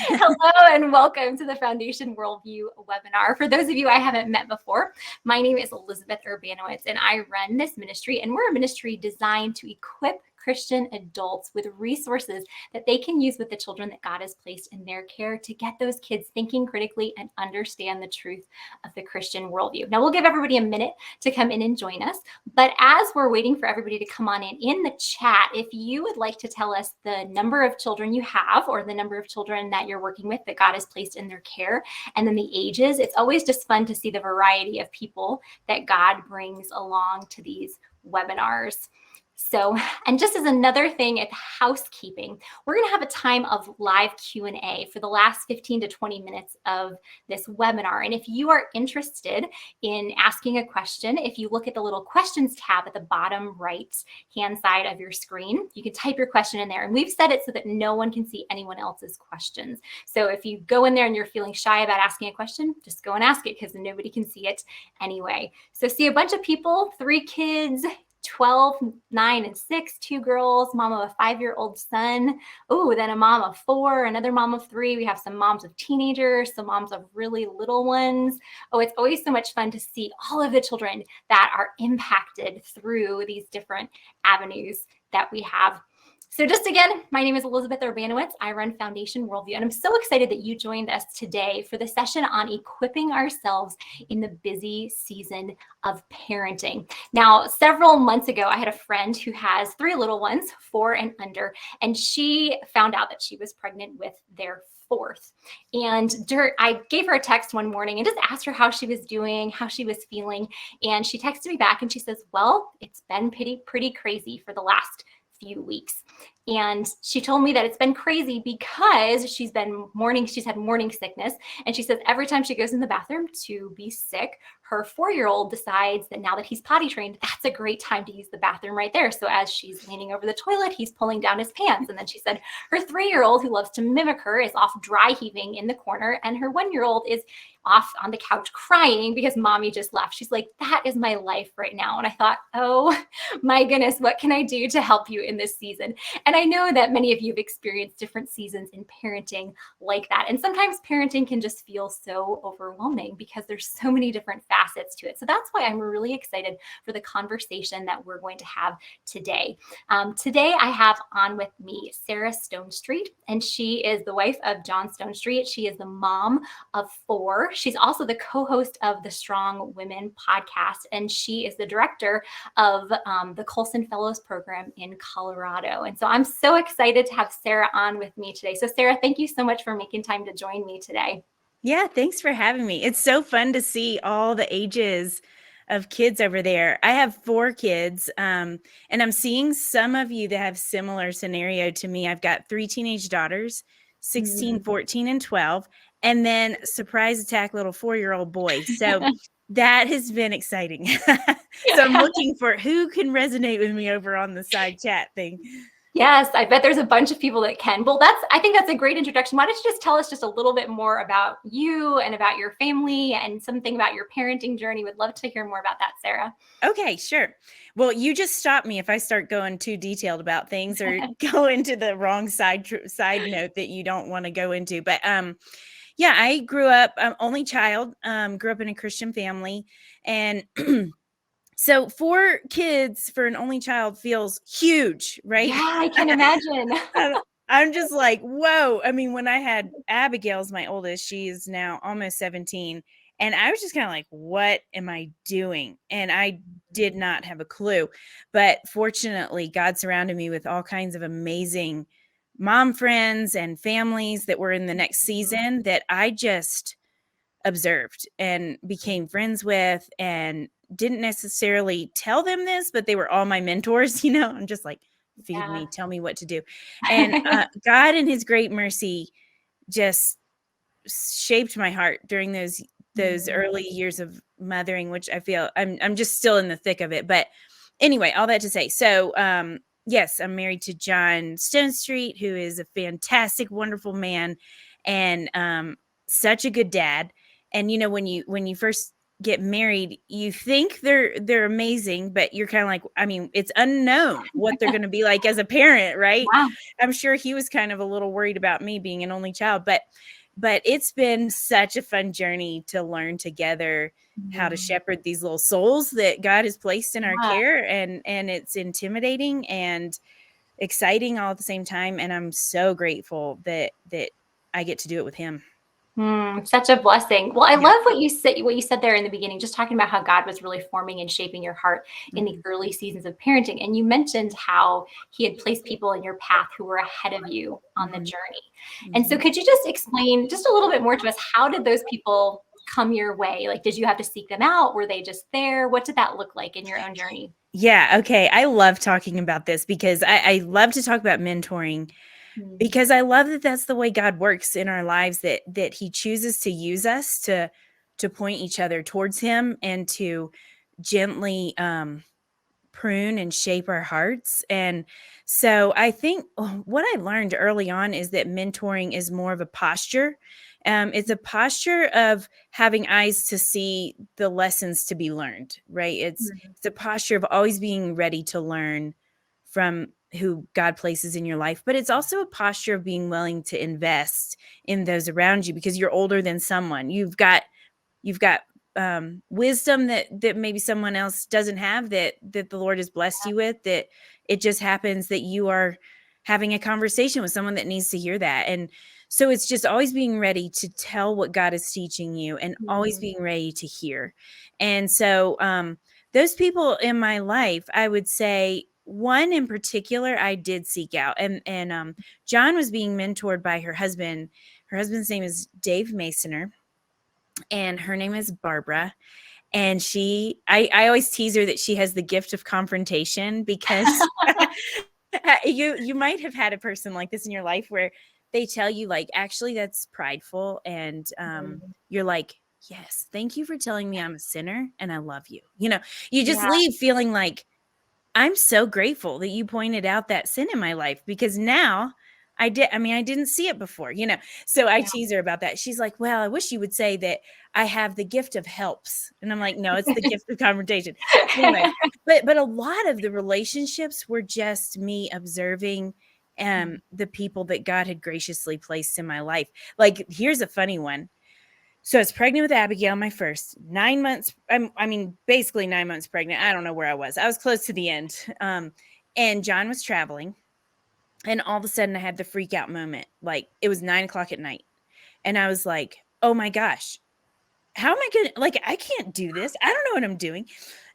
Hello and welcome to the Foundation Worldview webinar. For those of you I haven't met before, my name is Elizabeth Urbanowicz and I run this ministry, and we're a ministry designed to equip Christian adults with resources that they can use with the children that God has placed in their care to get those kids thinking critically and understand the truth of the Christian worldview. Now, we'll give everybody a minute to come in and join us, but as we're waiting for everybody to come on in the chat, if you would like to tell us the number of children you have or the number of children that you're working with that God has placed in their care, and then the ages, it's always just fun to see the variety of people that God brings along to these webinars. So, and just as another thing at housekeeping, we're going to have a time of live Q&A for the last 15 to 20 minutes of this webinar. And if you are interested in asking a question, if you look at the little questions tab at the bottom right hand side of your screen, you can type your question in there. And we've set it so that no one can see anyone else's questions. So if you go in there and you're feeling shy about asking a question, just go and ask it because nobody can see it anyway. So see a bunch of people, 3 kids, 12, 9, and 6, 2 girls, mom of a 5-year-old son. Oh, then a mom of 4, another mom of 3. We have some moms of teenagers, some moms of really little ones. Oh, it's always so much fun to see all of the children that are impacted through these different avenues that we have. So just again, my name is Elizabeth Urbanowicz. I run Foundation Worldview, and I'm so excited that you joined us today for the session on equipping ourselves in the busy season of parenting. Now, several months ago, I had a friend who has 3 little ones, 4 and under, and she found out that she was pregnant with their 4th. And I gave her a text one morning and just asked her how she was doing, how she was feeling. And she texted me back and she says, well, it's been pretty crazy for the last few weeks. And she told me that it's been crazy because she's had morning sickness. And she says every time she goes in the bathroom to be sick, her 4-year-old decides that now that he's potty trained, that's a great time to use the bathroom right there. So as she's leaning over the toilet, he's pulling down his pants. And then she said her 3-year-old, who loves to mimic her, is off dry heaving in the corner. And her 1-year-old is off on the couch crying because mommy just left. She's like, that is my life right now. And I thought, oh my goodness, what can I do to help you in this season? And I know that many of you have experienced different seasons in parenting like that. And sometimes parenting can just feel so overwhelming because there's so many different facets to it. So that's why I'm really excited for the conversation that we're going to have today. Today I have on with me Sarah Stonestreet, and she is the wife of John Stonestreet. She is the mom of 4. She's also the co-host of the Strong Women podcast, and she is the director of the Colson Fellows program in Colorado. And so I'm so excited to have Sarah on with me today. So Sarah, thank you so much for making time to join me today. Yeah, thanks for having me. It's so fun to see all the ages of kids over there. I have 4 kids, and I'm seeing some of you that have similar scenario to me. I've got 3 teenage daughters, 16, 14, and 12, and then surprise attack little 4-year-old boy. So that has been exciting. So I'm looking for who can resonate with me over on the side chat thing. Yes, I bet there's a bunch of people that can. Well, I think that's a great introduction. Why don't you just tell us just a little bit more about you and about your family and something about your parenting journey? Would love to hear more about that, Sarah. Okay, sure. Well, you just stop me if I start going too detailed about things or go into the wrong side note that you don't want to go into. But yeah, I grew up, only child, grew up in a Christian family, and so 4 kids for an only child feels huge, right? Yeah, I can imagine. I'm just like, whoa. I mean, when I had Abigail's my oldest, she is now almost 17. And I was just kind of like, what am I doing? And I did not have a clue. But fortunately, God surrounded me with all kinds of amazing mom friends and families that were in the next season that I just observed and became friends with, and didn't necessarily tell them this, but they were all my mentors. I'm just like, feed me, tell me what to do. And God in his great mercy just shaped my heart during those early years of mothering, which I feel I'm just still in the thick of it. But anyway, all that to say, so yes, I'm married to John Stonestreet, who is a fantastic, wonderful man, and such a good dad. And when you first get married, you think they're amazing, but you're kind of like, I mean, it's unknown what they're going to be like as a parent, right? Wow. I'm sure he was kind of a little worried about me being an only child, but it's been such a fun journey to learn together how to shepherd these little souls that God has placed in our Yeah. care, and it's intimidating and exciting all at the same time, and I'm so grateful that I get to do it with him. Such a blessing. Well, I Yeah. love what you said there in the beginning, just talking about how God was really forming and shaping your heart in the early seasons of parenting. And you mentioned how he had placed people in your path who were ahead of you on the journey. And so could you just explain just a little bit more to us, how did those people come your way? Like, did you have to seek them out? Were they just there? What did that look like in your own journey? Yeah. Okay. I love talking about this because I love to talk about mentoring, because I love that that's the way God works in our lives, that he chooses to use us to point each other towards him and to gently prune and shape our hearts. And so I think what I learned early on is that mentoring is more of a posture. It's a posture of having eyes to see the lessons to be learned, right? It's a posture of always being ready to learn from who God places in your life, but it's also a posture of being willing to invest in those around you, because you're older than someone. You've got wisdom that maybe someone else doesn't have, that the Lord has blessed you with, that it just happens that you are having a conversation with someone that needs to hear that. And so it's just always being ready to tell what God is teaching you, and always being ready to hear. And so those people in my life, I would say one in particular I did seek out, and John was being mentored by her husband. Her husband's name is Dave Masoner, and her name is Barbara. And I always tease her that she has the gift of confrontation, because you might have had a person like this in your life where they tell you, like, actually that's prideful, and you're like, yes, thank you for telling me I'm a sinner and I love you. You just Yeah. leave feeling like, I'm so grateful that you pointed out that sin in my life, because now I didn't see it before, So I tease her about that. She's like, well, I wish you would say that I have the gift of helps. And I'm like, no, it's the gift of confrontation. Anyway, but a lot of the relationships were just me observing the people that God had graciously placed in my life. Like, here's a funny one. So I was pregnant with Abigail, my first 9 months. Basically 9 months pregnant. I don't know where I was. I was close to the end. And John was traveling. And all of a sudden I had the freak out moment. Like, it was 9:00 at night. And I was like, oh my gosh, how am I going to, like, I can't do this. I don't know what I'm doing.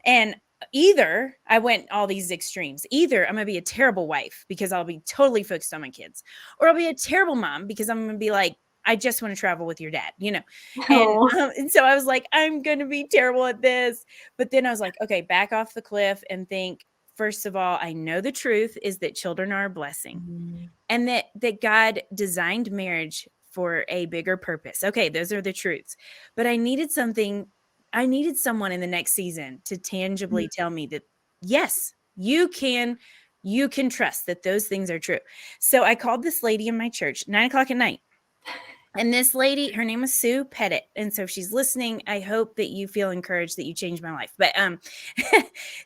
And either I went all these extremes. Either I'm going to be a terrible wife because I'll be totally focused on my kids, or I'll be a terrible mom because I'm going to be like, I just want to travel with your dad, Oh. And so I was like, I'm going to be terrible at this. But then I was like, okay, back off the cliff and think, first of all, I know the truth is that children are a blessing, and that God designed marriage for a bigger purpose. Okay, those are the truths. But I needed someone in the next season to tangibly tell me that, yes, you can trust that those things are true. So I called this lady in my church, 9:00 at night. And this lady, her name was Sue Pettit. And so if she's listening, I hope that you feel encouraged that you changed my life. But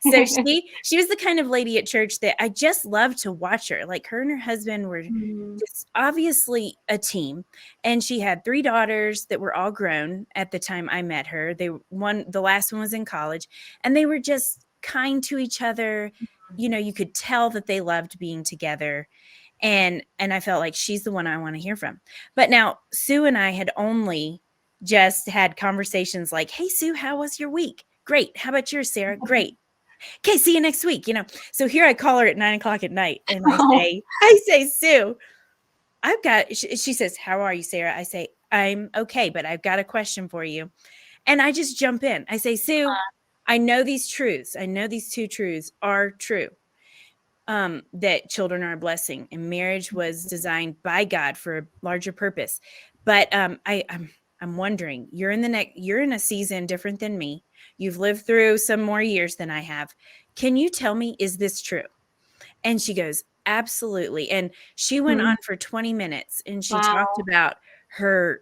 so she was the kind of lady at church that I just loved to watch her. Like, her and her husband were just obviously a team. And she had 3 daughters that were all grown at the time I met her. The last one was in college, and they were just kind to each other. You could tell that they loved being together. And I felt like she's the one I want to hear from. But now Sue and I had only just had conversations like, hey, Sue, how was your week? Great. How about yours, Sarah? Great. Okay, see you next week. So here I call her at 9:00 at night, and I say, Sue, she says, how are you, Sarah? I say, I'm okay, but I've got a question for you. And I just jump in. I say, Sue, I know these truths. I know these 2 truths are true. That children are a blessing, and marriage was designed by God for a larger purpose. But I'm wondering, you're in a season different than me. You've lived through some more years than I have. Can you tell me, is this true? And she goes, absolutely. And she went on for 20 minutes, and she talked about her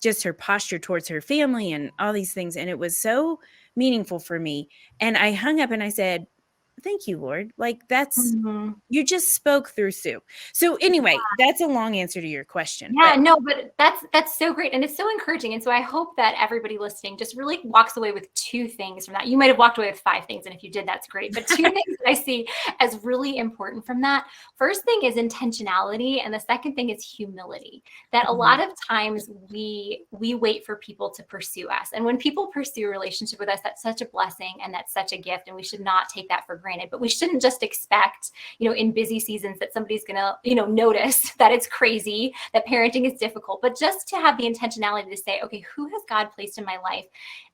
just her posture towards her family and all these things. And it was so meaningful for me. And I hung up and I said, thank you, Lord. Like that's, Mhm. you just spoke through Sue. So anyway, that's a long answer to your question. Yeah, But no, but that's so great. And it's so encouraging. And so I hope that everybody listening just really walks away with 2 things from that. You might have walked away with 5 things. And if you did, that's great. But 2 things that I see as really important from that. First thing is intentionality. And the second thing is humility. That a lot of times we wait for people to pursue us. And when people pursue a relationship with us, that's such a blessing and that's such a gift. And we should not take that for granted. But we shouldn't just expect, in busy seasons that somebody's going to, notice that it's crazy, that parenting is difficult, but just to have the intentionality to say, okay, who has God placed in my life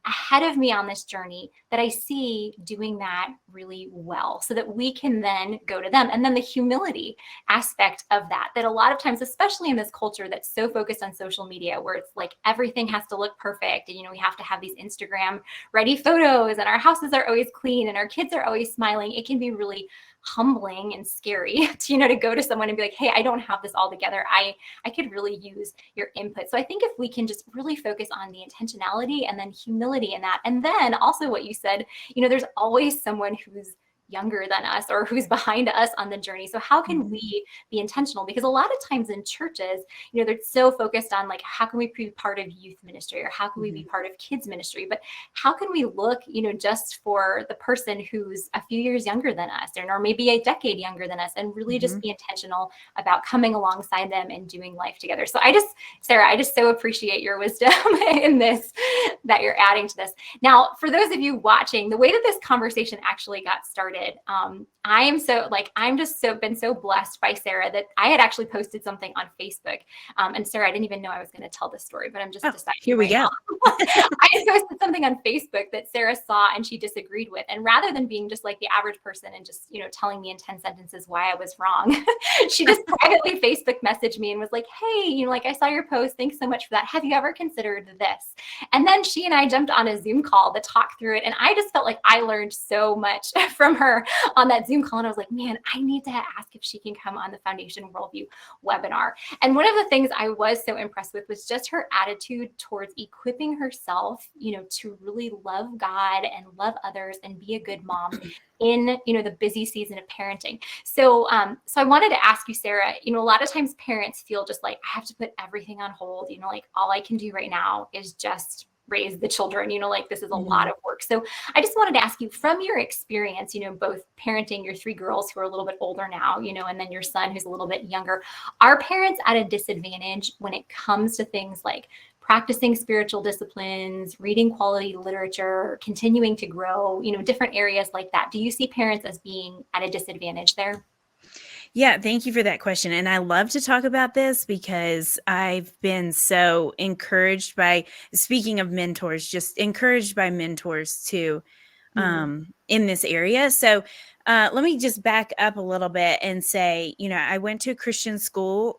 ahead of me on this journey that I see doing that really well, so that we can then go to them. And then the humility aspect of that a lot of times, especially in this culture that's so focused on social media, where it's like everything has to look perfect. And, we have to have these Instagram ready photos and our houses are always clean and our kids are always smiling. It can be really humbling and scary to go to someone and be like, hey, I don't have this all together. I could really use your input. So I think if we can just really focus on the intentionality and then humility in that, and then also what you said, there's always someone who's younger than us or who's behind us on the journey. So how can we be intentional? Because a lot of times in churches, they're so focused on like, how can we be part of youth ministry or how can we be part of kids ministry? But how can we look, just for the person who's a few years younger than us or maybe a decade younger than us, and really just be intentional about coming alongside them and doing life together. So Sarah, I just so appreciate your wisdom in this, that you're adding to this. Now, for those of you watching, the way that this conversation actually got started, I'm just been so blessed by Sarah that I had actually posted something on Facebook. And Sarah, I didn't even know I was going to tell this story, but I'm just deciding. Here we go. I had posted something on Facebook that Sarah saw and she disagreed with. And rather than being just like the average person and just, telling me in 10 sentences why I was wrong, she just privately Facebook messaged me and was like, hey, like I saw your post. Thanks so much for that. Have you ever considered this? And then she and I jumped on a Zoom call to talk through it. And I just felt like I learned so much from her on that Zoom call. And I was like, man, I need to ask if she can come on the Foundation Worldview webinar. And one of the things I was so impressed with was just her attitude towards equipping herself, to really love God and love others and be a good mom in, the busy season of parenting. So I wanted to ask you, Sarah, a lot of times parents feel just like, I have to put everything on hold, like all I can do right now is just raise the children, like this is a lot of work. So I just wanted to ask you, from your experience, both parenting your 3 girls who are a little bit older now, and then your son who's a little bit younger, are parents at a disadvantage when it comes to things like practicing spiritual disciplines, reading quality literature, continuing to grow, different areas like that? Do you see parents as being at a disadvantage there? Yeah, thank you for that question. And I love to talk about this because I've been so encouraged by, speaking of mentors, just encouraged by mentors too, in this area. So let me just back up a little bit and say, I went to a Christian school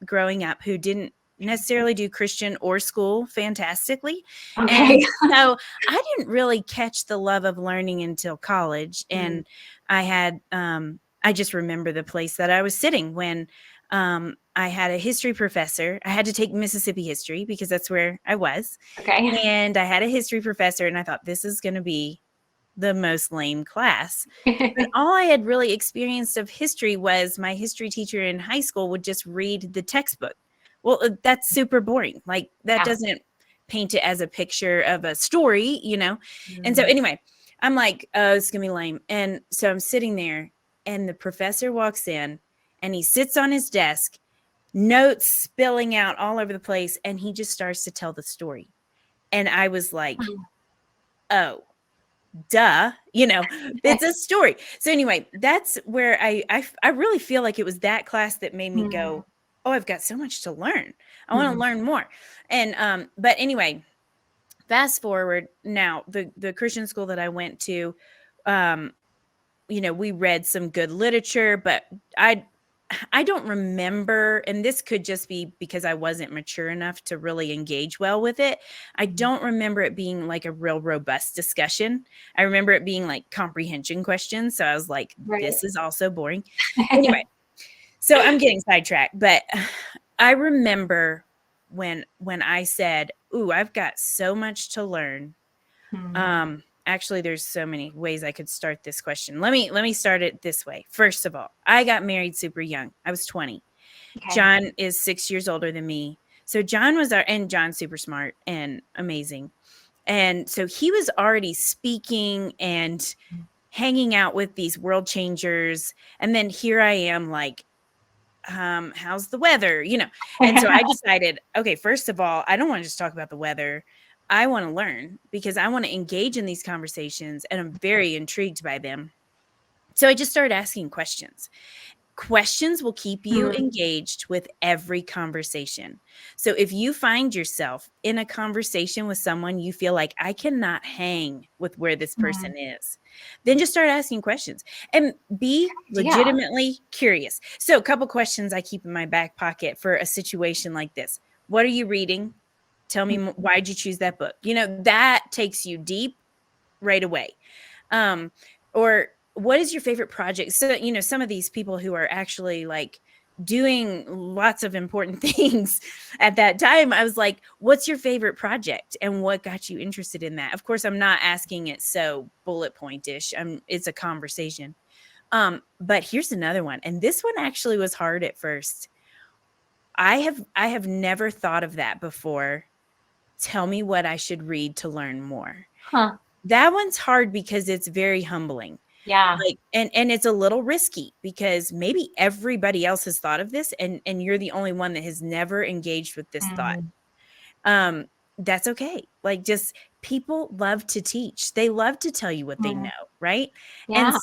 growing up who didn't necessarily do Christian or school fantastically. Okay. And so I didn't really catch the love of learning until college. And I had, I just remember the place that I was sitting when I had a history professor. I had to take Mississippi history because that's where I was. Okay. And I had a history professor and I thought, this is going to be the most lame class. And all I had really experienced of history was my history teacher in high school would just read the textbook. Well, that's super boring. Like that doesn't paint it as a picture of a story, And so anyway, I'm like, oh, it's going to be lame. And so I'm sitting there and the professor walks in and he sits on his desk, notes spilling out all over the place. And he just starts to tell the story. And I was like, oh, duh, it's a story. So anyway, that's where I really feel like it was that class that made me go, oh, I've got so much to learn. I want to learn more. And, but anyway, fast forward now, the Christian school that I went to, we read some good literature, but I don't remember, and this could just be because I wasn't mature enough to really engage well with it. I don't remember it being like a real robust discussion. I remember it being like comprehension questions. So I was like, this is also boring. Anyway, so I'm getting sidetracked, but I remember when I said, "Ooh, I've got so much to learn." Actually, there's so many ways I could start this question. Let me start it this way. First of all, I got married super young. I was 20. Okay. John is 6 years older than me. So and John's super smart and amazing. And so he was already speaking and hanging out with these world changers. And then here I am like, how's the weather? And so I decided, okay, first of all, I don't want to just talk about the weather. I want to learn because I want to engage in these conversations and I'm very intrigued by them. So I just started asking questions. Questions will keep you engaged with every conversation. So if you find yourself in a conversation with someone you feel like I cannot hang with where this person is, then just start asking questions and be legitimately curious. So a couple questions I keep in my back pocket for a situation like this. What are you reading? Tell me, why'd you choose that book? That takes you deep right away. Or what is your favorite project? So, some of these people who are actually like doing lots of important things at that time, I was like, what's your favorite project and what got you interested in that? Of course, I'm not asking it so bullet pointish. It's a conversation. But here's another one. And this one actually was hard at first. I have never thought of that before. Tell me what I should read to learn more. That one's hard because it's very humbling. Yeah. Like, and it's a little risky because maybe everybody else has thought of this and you're the only one that has never engaged with this thought. That's okay. Like, just people love to teach. They love to tell you what they know, right? Yeah.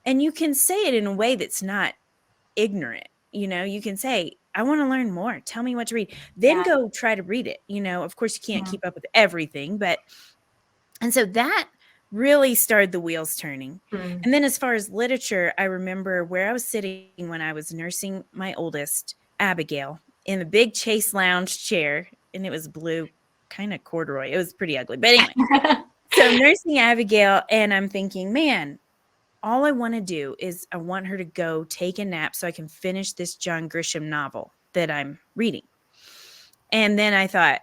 And you can say it in a way that's not ignorant. You can say, I want to learn more. Tell me what to read. Then go try to read it. Of course you can't keep up with everything, and so that really started the wheels turning. And then as far as literature, I remember where I was sitting when I was nursing my oldest, Abigail, in the big Chase lounge chair, and it was blue, kind of corduroy. It was pretty ugly. But anyway, so nursing Abigail, and I'm thinking, man, all I want to do is I want her to go take a nap so I can finish this John Grisham novel that I'm reading. And then I thought,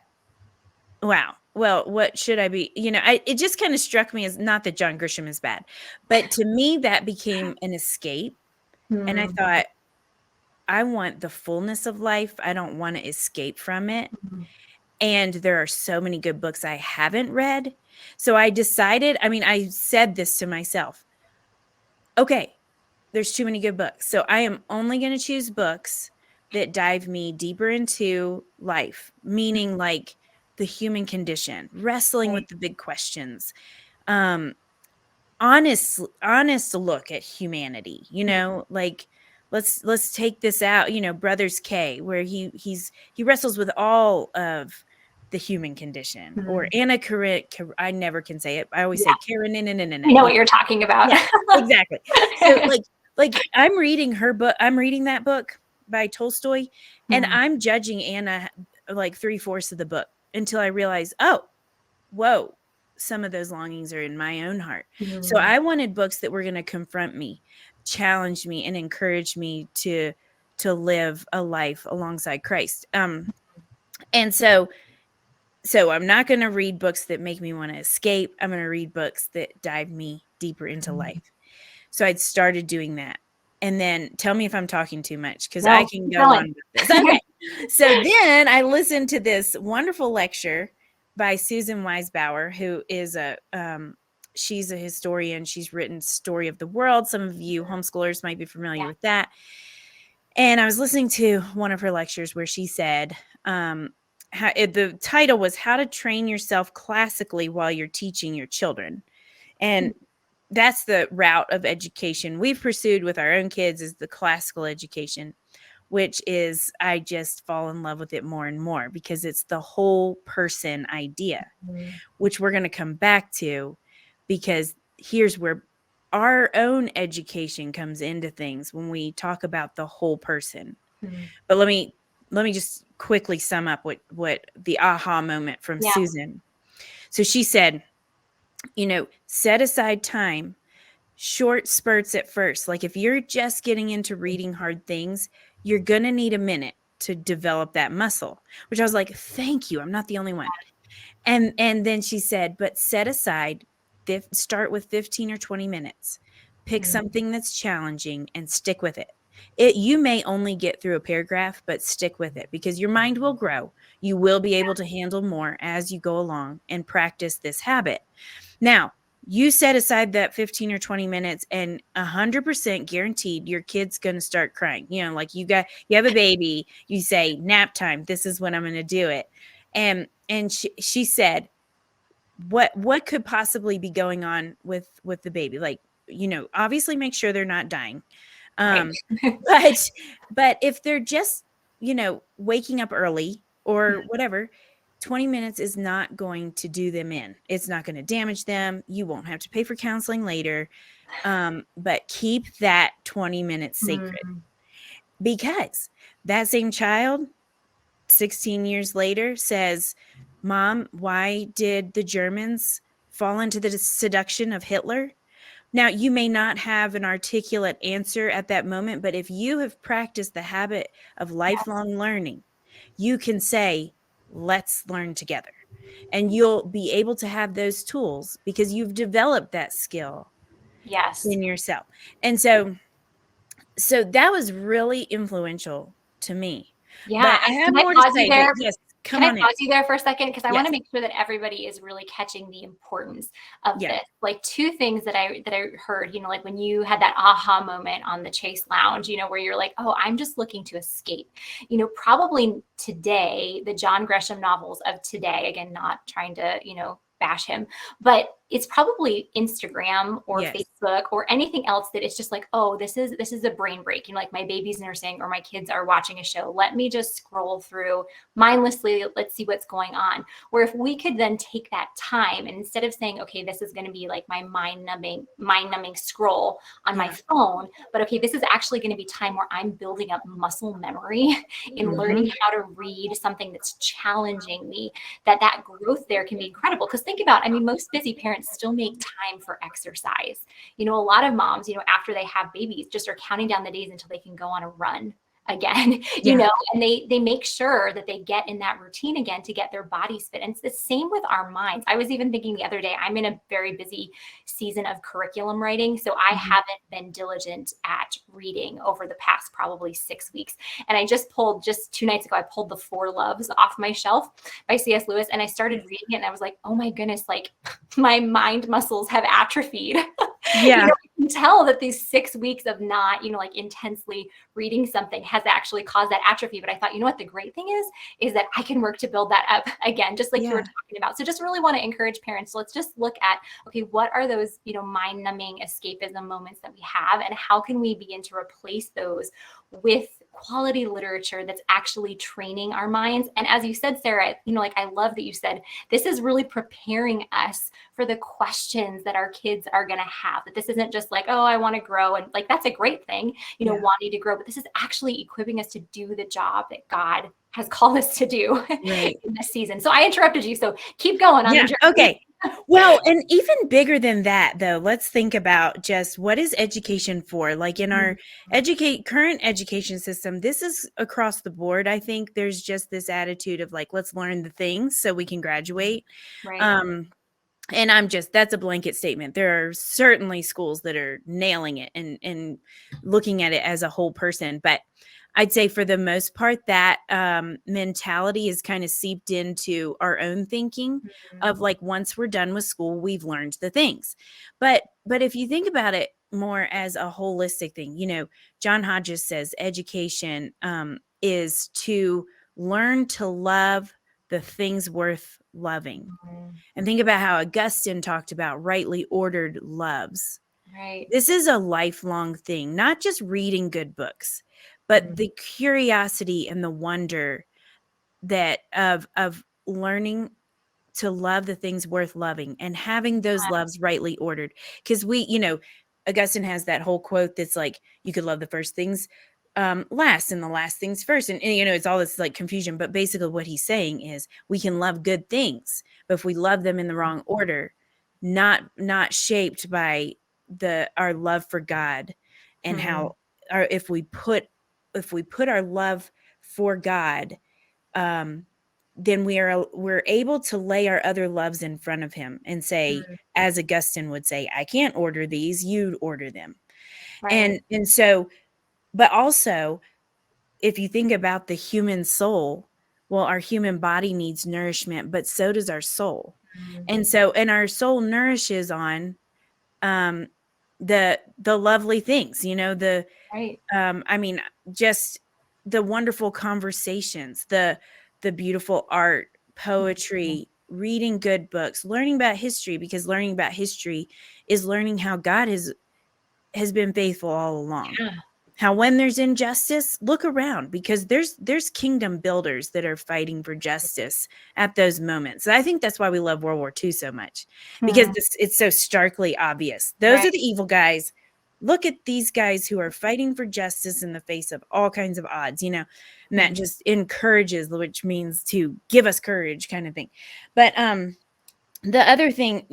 wow, well, what should I be? It just kind of struck me as, not that John Grisham is bad, but to me that became an escape. And I thought, I want the fullness of life. I don't want to escape from it. And there are so many good books I haven't read. So I decided, I said this to myself. Okay, there's too many good books. So I am only going to choose books that dive me deeper into life, meaning like the human condition, wrestling with the big questions, honest look at humanity, like let's take this out, Brothers K, where he wrestles with all of the human condition, or Anna Karenina. I never can say it. I always say Karenina. I know what you're talking about. Yeah, exactly. So like I'm reading her book. I'm reading that book by Tolstoy, and I'm judging Anna like 3/4 of the book until I realize, oh, whoa, some of those longings are in my own heart. So I wanted books that were going to confront me, challenge me, and encourage me to live a life alongside Christ. And so I'm not going to read books that make me want to escape. I'm going to read books that dive me deeper into life. So I'd started doing that. And then tell me if I'm talking too much, because I can go on with this. Okay. So then I listened to this wonderful lecture by Susan Weissbauer, who is she's a historian. She's written Story of the World. Some of you homeschoolers might be familiar with that. And I was listening to one of her lectures where she said, the title was How to Train Yourself Classically While You're Teaching Your Children. And that's the route of education we've pursued with our own kids, is the classical education, which is, I just fall in love with it more and more because it's the whole person idea, which we're going to come back to, because here's where our own education comes into things when we talk about the whole person. But let me just quickly sum up what the aha moment from Susan. So she said, set aside time, short spurts at first. Like if you're just getting into reading hard things, you're going to need a minute. to develop that muscle, which I was like, thank you. I'm not the only one. And then she said, but set aside, start with 15 or 20 minutes, pick something that's challenging and stick with it. You may only get through a paragraph, but stick with it because your mind will grow. You will be able to handle more as you go along and practice this habit. Now, you set aside that 15 or 20 minutes and 100% guaranteed your kid's going to start crying. You know, like you have a baby, you say nap time, this is when I'm going to do it. And she said, what could possibly be going on with the baby? Like, you know, obviously make sure they're not dying. Right. But if they're just, you know, waking up early or whatever, 20 minutes is not going to do them in. It's not going to damage them. You won't have to pay for counseling later. But keep that 20 minutes sacred because that same child 16 years later says, Mom, why did the Germans fall into the seduction of Hitler? Now, you may not have an articulate answer at that moment, but if you have practiced the habit of lifelong learning, you can say, let's learn together. And you'll be able to have those tools because you've developed that skill in yourself. And so that was really influential to me. Yeah. But I have more to say. But yes, Can I pause you there for a second? Because I want to make sure that everybody is really catching the importance of this. Like two things that I heard, you know, like when you had that aha moment on the Chase Lounge, you know, where you're like, oh, I'm just looking to escape. You know, probably today, the John Grisham novels of today, again, not trying to, you know, bash him, but it's probably Instagram or Facebook or anything else that it's just like, oh, this is a brain break. You know, like my baby's nursing or my kids are watching a show. Let me just scroll through mindlessly. Let's see what's going on. Where if we could then take that time and instead of saying, okay, this is going to be like my mind numbing scroll on my phone, but okay, this is actually going to be time where I'm building up muscle memory in learning how to read something that's challenging me, that growth there can be incredible. Because think about, I mean, most busy parents still make time for exercise. You know, a lot of moms, you know, after they have babies, just are counting down the days until they can go on a run again, you know, and they make sure that they get in that routine again to get their bodies fit. And it's the same with our minds. I was even thinking the other day, I'm in a very busy season of curriculum writing. So I haven't been diligent at reading over the past probably 6 weeks. And I just 2 nights ago, I pulled The Four Loves off my shelf by C.S. Lewis. And I started reading it and I was like, oh my goodness, like my mind muscles have atrophied. You know, I can tell that these 6 weeks of not, you know, like intensely reading something has actually caused that atrophy. But I thought, you know what, the great thing is that I can work to build that up again, just like you were talking about. So just really want to encourage parents. So let's just look at, okay, what are those, you know, mind numbing escapism moments that we have and how can we begin to replace those with quality literature that's actually training our minds. And as you said, Sarah, you know, like I love that you said, this is really preparing us for the questions that our kids are going to have, that this isn't just like, oh, I want to grow. And like, that's a great thing, you know, wanting to grow, but this is actually equipping us to do the job that God has called us to do in this season. So I interrupted you. So keep going on the journey. Okay. Well, and even bigger than that, though, let's think about just what is education for? Like in our current education system, this is across the board. I think there's just this attitude of like, let's learn the things so we can graduate. And that's a blanket statement. There are certainly schools that are nailing it and looking at it as a whole person. But I'd say for the most part, that mentality is kind of seeped into our own thinking of like, once we're done with school, we've learned the things. But if you think about it more as a holistic thing, you know, John Hodges says education is to learn to love the things worth loving. And think about how Augustine talked about rightly ordered loves. This is a lifelong thing, not just reading good books, but the curiosity and the wonder that of learning to love the things worth loving and having those loves rightly ordered. Because you know, Augustine has that whole quote that's like, you could love the first things last and the last things first. And, you know, it's all this like confusion, but basically what he's saying is we can love good things, but if we love them in the wrong order, not shaped by our love for God and how if we put our love for God, then we're able to lay our other loves in front of him and say, as Augustine would say, I can't order these, you order them. Right. And so, but also, if you think about the human soul, well, our human body needs nourishment, but so does our soul. And so, and our soul nourishes on the lovely things, Right. I mean, just the wonderful conversations, the beautiful art, poetry, reading good books, learning about history, because learning about history is learning how God has been faithful all along. Yeah. How when there's injustice, look around, because there's kingdom builders that are fighting for justice at those moments. And I think that's why we love World War II so much, because it's so starkly obvious. Those Right. are the evil guys. Look at these guys who are fighting for justice in the face of all kinds of odds, and that just encourages, which means to give us courage, kind of thing. But the other thing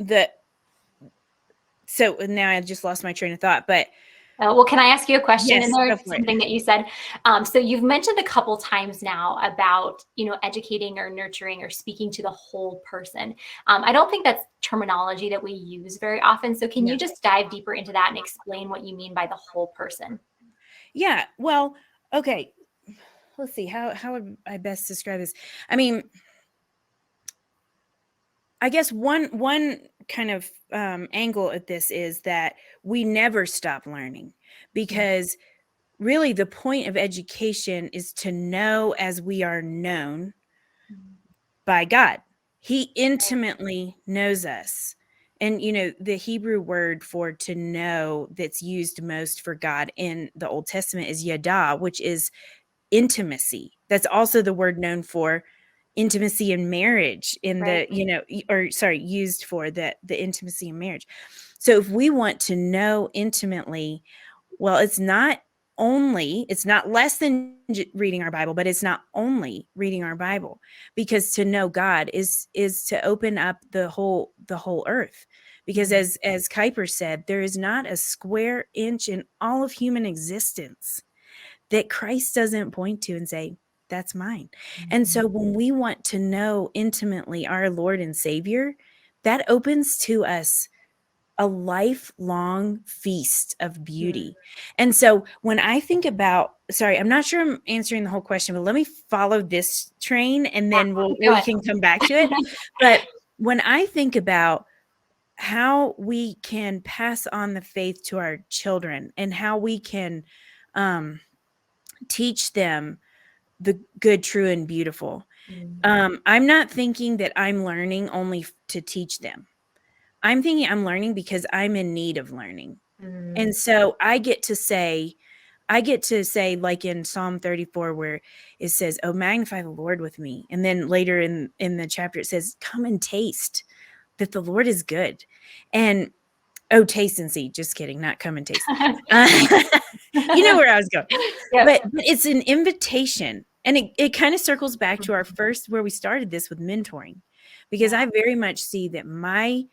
so now I just lost my train of thought, but Well, can I ask you a question in yes, there? go for it. Something that you said. So you've mentioned a couple times now about, educating or nurturing or speaking to the whole person. I don't think that's terminology that we use very often. So can you just dive deeper into that and explain what you mean by the whole person? Yeah. Well, okay. Let's see. How would I best describe this? I mean, I guess one kind of angle at this is that we never stop learning, because really the point of education is to know as we are known by God. He intimately knows us. And, the Hebrew word for to know that's used most for God in the Old Testament is yada, which is intimacy. That's also the word known for intimacy in marriage used for the intimacy in marriage. So if we want to know intimately, well, it's not less than reading our Bible, but it's not only reading our Bible, because to know God is to open up the whole earth. Because as Kuyper said, there is not a square inch in all of human existence that Christ doesn't point to and say, that's mine. And so when we want to know intimately our Lord and Savior, that opens to us a lifelong feast of beauty. And so when I think about, sorry, I'm not sure I'm answering the whole question, but let me follow this train and then we can come back to it. But when I think about how we can pass on the faith to our children and how we can teach them the good, true, and beautiful, I'm not thinking that I'm learning only to teach them. I'm thinking I'm learning because I'm in need of learning. And so I get to say, like in Psalm 34, where it says, oh, magnify the Lord with me. And then later in the chapter, it says, come and taste that the Lord is good. And taste and see. Just kidding. Not come and taste. You know where I was going. But it's an invitation. And it kind of circles back to our first, where we started this with mentoring, because I very much see that my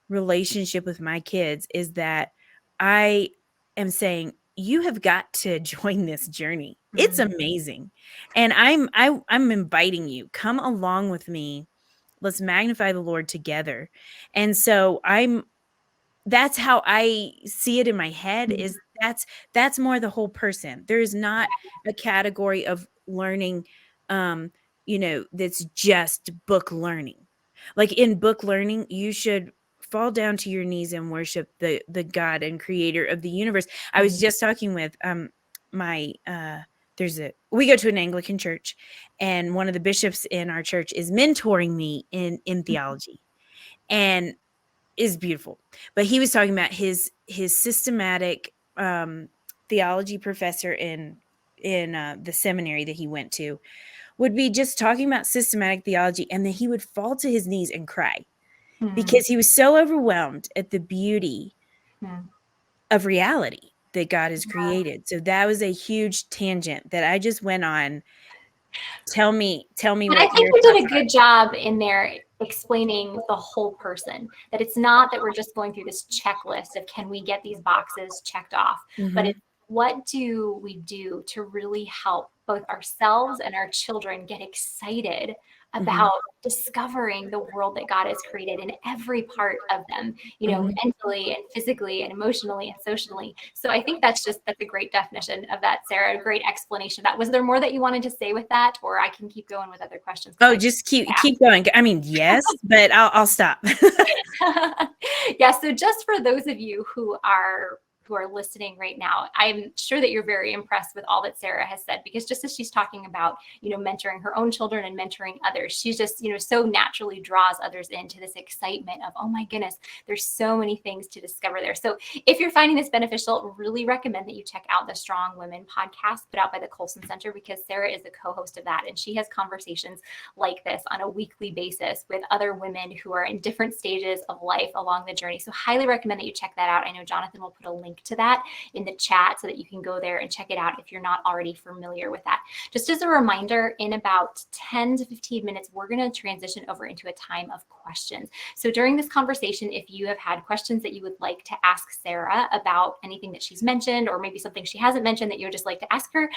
relationship with my kids is that I am saying, you have got to join this journey. It's amazing. And I'm inviting you, come along with me. Let's magnify the Lord together. And so that's how I see it in my head, is that's more the whole person. There is not a category of learning, that's just book learning. Like in book learning, you should fall down to your knees and worship the God and creator of the universe. I was just talking with we go to an Anglican church, and one of the bishops in our church is mentoring me in theology, and is beautiful. But he was talking about his systematic theology professor in the seminary that he went to would be just talking about systematic theology, and then he would fall to his knees and cry because he was so overwhelmed at the beauty of reality that God has created. So that was a huge tangent that I just went on. Tell me And what I think your you did thoughts a good job in there explaining the whole person, that it's not that we're just going through this checklist of can we get these boxes checked off, but it's what do we do to really help both ourselves and our children get excited Mm-hmm. about discovering the world that God has created in every part of them, you know, mentally and physically and emotionally and socially. So I think that's a great definition of that, Sarah. A great explanation of that. Was there more that you wanted to say with that, or I can keep going with other questions? Oh, just keep going. I mean, yes, but I'll stop. Yeah. So just for those of you who are listening right now, I'm sure that you're very impressed with all that Sarah has said, because just as she's talking about, you know, mentoring her own children and mentoring others, she's just, you know, so naturally draws others into this excitement of, oh my goodness, there's so many things to discover there. So if you're finding this beneficial, really recommend that you check out the Strong Women podcast put out by the Colson Center, because Sarah is the co-host of that. And she has conversations like this on a weekly basis with other women who are in different stages of life along the journey. So highly recommend that you check that out. I know Jonathan will put a link to that in the chat so that you can go there and check it out if you're not already familiar with that. Just as a reminder, in about 10 to 15 minutes, we're going to transition over into a time of questions. So during this conversation, if you have had questions that you would like to ask Sarah about anything that she's mentioned, or maybe something she hasn't mentioned that you would just like to ask her,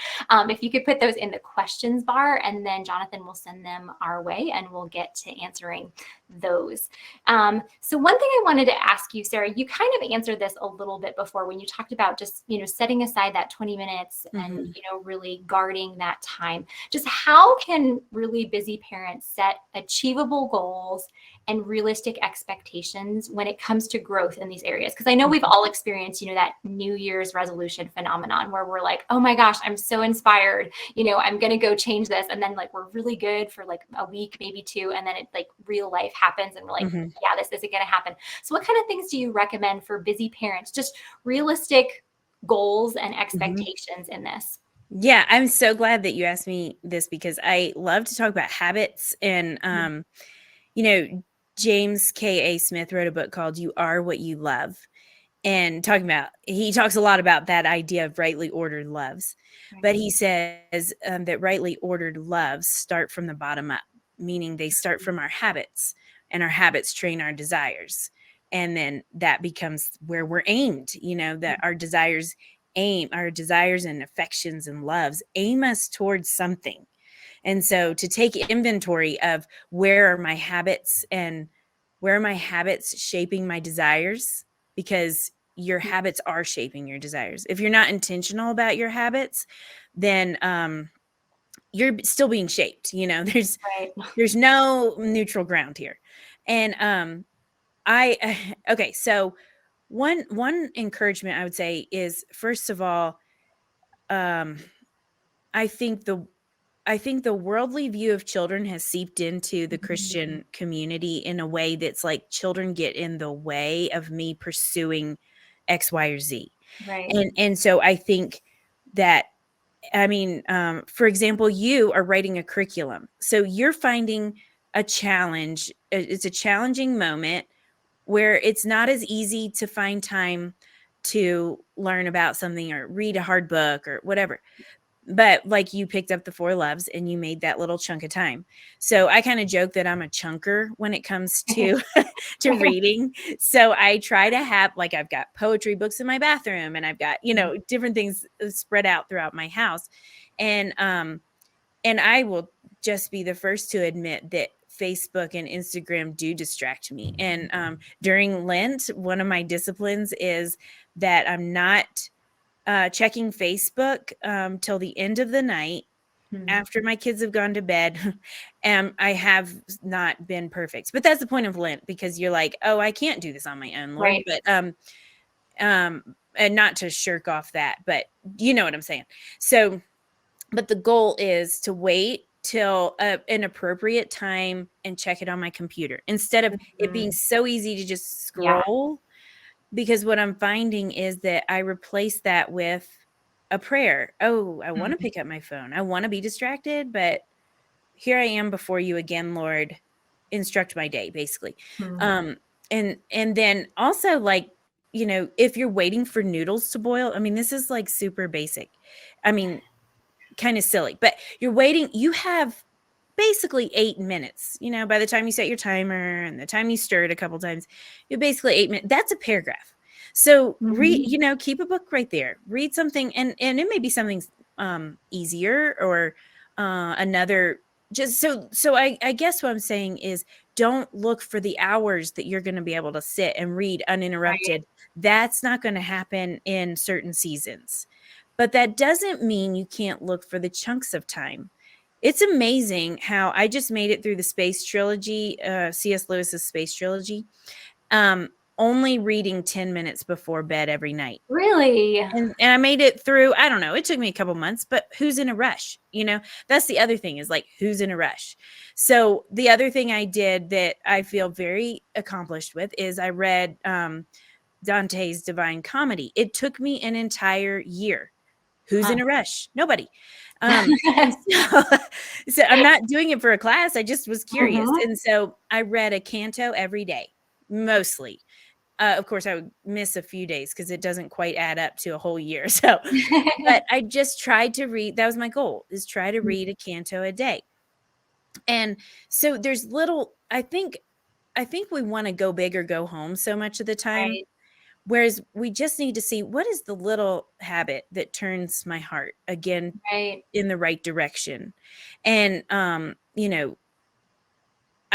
if you could put those in the questions bar, and then Jonathan will send them our way and we'll get to answering those. So one thing I wanted to ask you, Sarah, you kind of answered this a little bit before when you talked about just, you know, setting aside that 20 minutes and, you know, really guarding that time. Just how can really busy parents set achievable goals and realistic expectations when it comes to growth in these areas? Because I know we've all experienced, you know, that New Year's resolution phenomenon where we're like, oh my gosh, I'm so inspired, you know, I'm going to go change this. And then like, we're really good for like a week, maybe two. And then it like real life happens and we're like, yeah, this isn't going to happen. So what kind of things do you recommend for busy parents? Just realistic goals and expectations in this. Yeah, I'm so glad that you asked me this, because I love to talk about habits. And, you know, James K.A. Smith wrote a book called You Are What You Love. And he talks a lot about that idea of rightly ordered loves. Right. But he says that rightly ordered loves start from the bottom up, meaning they start from our habits, and our habits train our desires. And then that becomes where we're aimed, you know, that our desires and affections and loves aim us towards something. And so to take inventory of where are my habits shaping my desires, because your habits are shaping your desires. If you're not intentional about your habits, then you're still being shaped. You know, there's no neutral ground here. And so one encouragement I would say is, first of all, I think the worldly view of children has seeped into the Christian community in a way that's like, children get in the way of me pursuing X, Y, or Z. Right. And so I think that, I mean, for example, you are writing a curriculum. So you're finding a challenge. It's a challenging moment where it's not as easy to find time to learn about something or read a hard book or whatever. But like, you picked up the 4 loves and you made that little chunk of time. So I kind of joke that I'm a chunker when it comes to to reading. So I try to have, like, I've got poetry books in my bathroom, and I've got, you know, different things spread out throughout my house. And I will just be the first to admit that Facebook and Instagram do distract me. And during Lent, one of my disciplines is that I'm not checking Facebook till the end of the night after my kids have gone to bed. And I have not been perfect, but that's the point of Lent, because you're like, oh, I can't do this on my own, Lord. Right. But and not to shirk off that, but you know what I'm saying. So, but the goal is to wait till an appropriate time and check it on my computer, instead of it being so easy to just scroll. Yeah. Because what I'm finding is that I replace that with a prayer. Oh, I want to pick up my phone. I want to be distracted, but here I am before you again, Lord. Instruct my day, basically. And then also, like, you know, if you're waiting for noodles to boil, I mean, this is like super basic. I mean, kind of silly, but you're waiting. You have basically 8 minutes, you know, by the time you set your timer and the time you stir it a couple times, you're basically 8 minutes. That's a paragraph. So read, you know, keep a book right there, read something. And it may be something easier, or another. Just so I guess what I'm saying is, don't look for the hours that you're going to be able to sit and read Right. uninterrupted. That's not going to happen in certain seasons. But that doesn't mean you can't look for the chunks of time. It's amazing how I just made it through the space trilogy, C.S. Lewis's space trilogy, only reading 10 minutes before bed every night. Really? And I made it through. I don't know. It took me a couple months, but who's in a rush? That's the other thing, is like, who's in a rush? So the other thing I did that I feel very accomplished with is I read Dante's Divine Comedy. It took me an entire year. Who's Huh. in a rush? Nobody. And so I'm not doing it for a class. I just was curious. Mhm. And so I read a canto every day, mostly. Of course, I would miss a few days because it doesn't quite add up to a whole year. So, but I just tried to read. That was my goal, is try to read a canto a day. And so there's little, I think we want to go big or go home so much of the time. Right. Whereas we just need to see, what is the little habit that turns my heart again Right. in the right direction. And I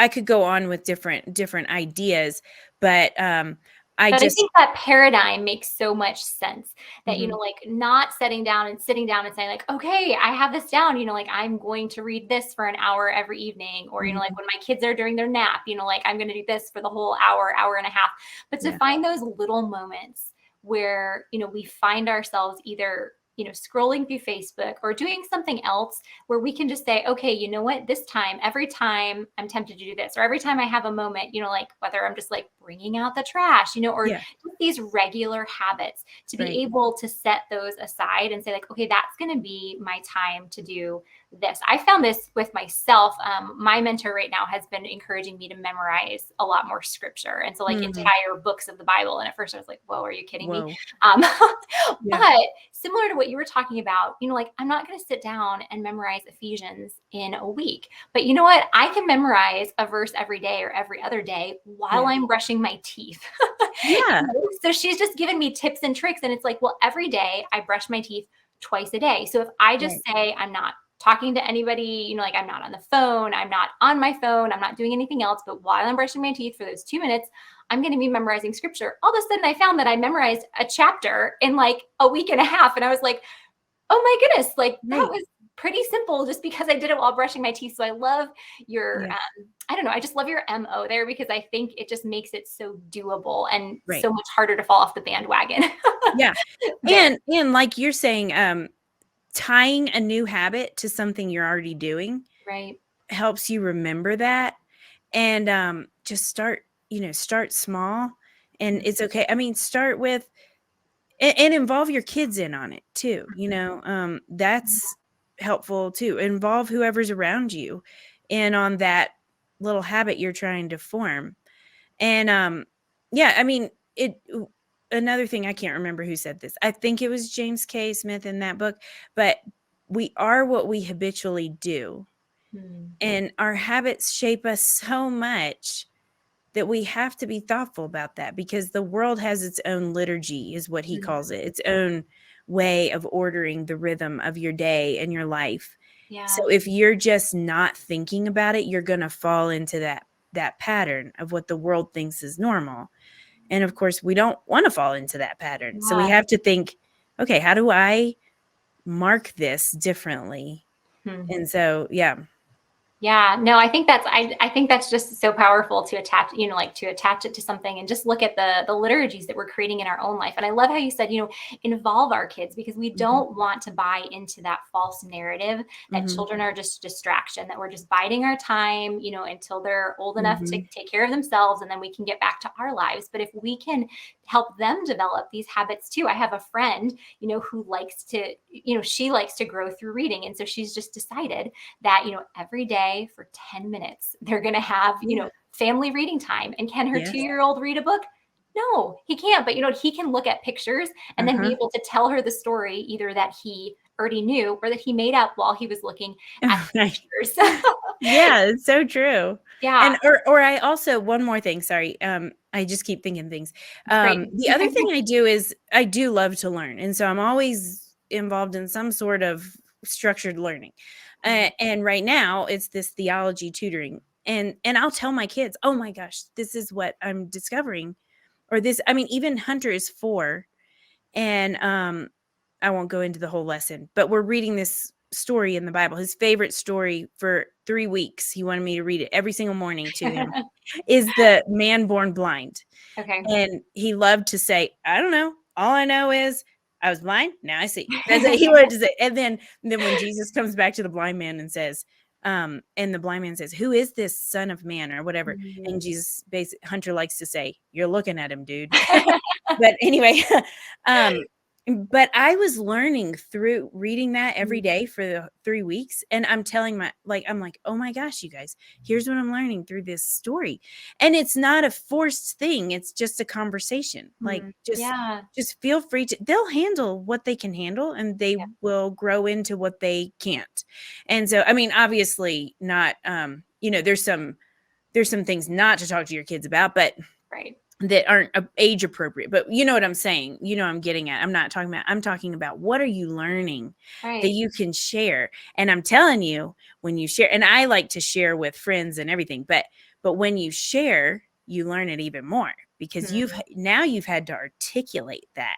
could go on with different ideas, but I But I just think that paradigm makes so much sense that, Mhm. like, not sitting down and sitting down and saying, like, okay, I have this down, like, I'm going to read this for an hour every evening, or, like, Mhm. when my kids are during their nap, like, I'm going to do this for the whole hour and a half. But to Yeah. find those little moments where, we find ourselves either, scrolling through Facebook or doing something else where we can just say, okay, you know what, this time, every time I'm tempted to do this, or every time I have a moment, like, whether I'm just like bringing out the trash, or Yeah. just these regular habits, to be Right. able to set those aside and say, like, okay, that's going to be my time to do this. I found this with myself. My mentor right now has been encouraging me to memorize a lot more scripture. And so, like, Mhm. entire books of the Bible. And at first I was like, whoa, are you kidding me? Whoa. Um, Yeah. but similar to what you were talking about, like, I'm not going to sit down and memorize Ephesians in a week. But you know what? I can memorize a verse every day or every other day while Yeah. I'm brushing my teeth. Yeah. So she's just given me tips and tricks. And it's like, well, every day I brush my teeth twice a day. So if I just Right. say I'm not talking to anybody, like, I'm not on the phone, I'm not on my phone, I'm not doing anything else, but while I'm brushing my teeth for those 2 minutes, I'm going to be memorizing scripture. All of a sudden, I found that I memorized a chapter in like a week and a half. And I was like, oh my goodness, like, that Right. was pretty simple just because I did it while brushing my teeth. So I love your, Yeah. I don't know, I just love your MO there, because I think it just makes it so doable and Right. so much harder to fall off the bandwagon. Yeah. There. And like you're saying, tying a new habit to something you're already doing Right. helps you remember that. And just start small. And Mhm. it's okay. I mean, start with and involve your kids in on it too. That's helpful too. Involve whoever's around you in on that little habit you're trying to form. And yeah, I mean, another thing, I can't remember who said this. I think it was James K. Smith in that book, but we are what we habitually do. Hmm. And our habits shape us so much that we have to be thoughtful about that, because the world has its own liturgy, is what he Mhm. calls it, its own way of ordering the rhythm of your day and your life. Yeah. So if you're just not thinking about it, you're going to fall into that pattern of what the world thinks is normal. And of course, we don't want to fall into that pattern. So we Yeah. have to think, okay, how do I mark this differently? Hmm. And so, yeah. Yeah, no, I think that's just so powerful to attach, like, to attach it to something and just look at the liturgies that we're creating in our own life. And I love how you said, involve our kids, because we Mhm. don't want to buy into that false narrative that Mhm. children are just distraction, that we're just biding our time, until they're old enough to Mhm. take care of themselves, and then we can get back to our lives. But if we can help them develop these habits too. I have a friend, who likes to, she likes to grow through reading. And so she's just decided that, every day for 10 minutes, they're going to have, Yeah. family reading time. And can her Yes. 2-year-old read a book? No, he can't. But, he can look at pictures and then be Uh-huh. able to tell her the story, either that he already knew or that he made up while he was looking at the Right. pictures. Yeah, it's so true. Yeah, And or I also, one more thing, sorry. I just keep thinking things. it's great. The other thing I do is I do love to learn. And so I'm always involved in some sort of structured learning. And right now it's this theology tutoring. And I'll tell my kids, oh my gosh, this is what I'm discovering. Or this, I mean, even Hunter is 4. And I won't go into the whole lesson, but we're reading this story in the Bible. His favorite story for 3 weeks, he wanted me to read it every single morning to him, is the man born blind. Okay. And he loved to say, I don't know. All I know is I was blind. Now I see. That's what he wanted to say. And then when Jesus comes back to the blind man and says, and the blind man says, who is this son of man or whatever? Mm-hmm. And Jesus, Hunter likes to say, you're looking at him, dude. But anyway, but I was learning through reading that every day for the 3 weeks. And I'm telling I'm like, oh my gosh, you guys, here's what I'm learning through this story. And it's not a forced thing. It's just a conversation. Like, just feel free to, they'll handle what they can handle, and they will grow into what they can't. And so, I mean, obviously not, there's some things not to talk to your kids about, but that aren't age appropriate, but you know what I'm saying? I'm getting at, I'm talking about what are you learning that you can share? And I'm telling you, when you share, and I like to share with friends and everything, but when you share, you learn it even more, because you've had to articulate that.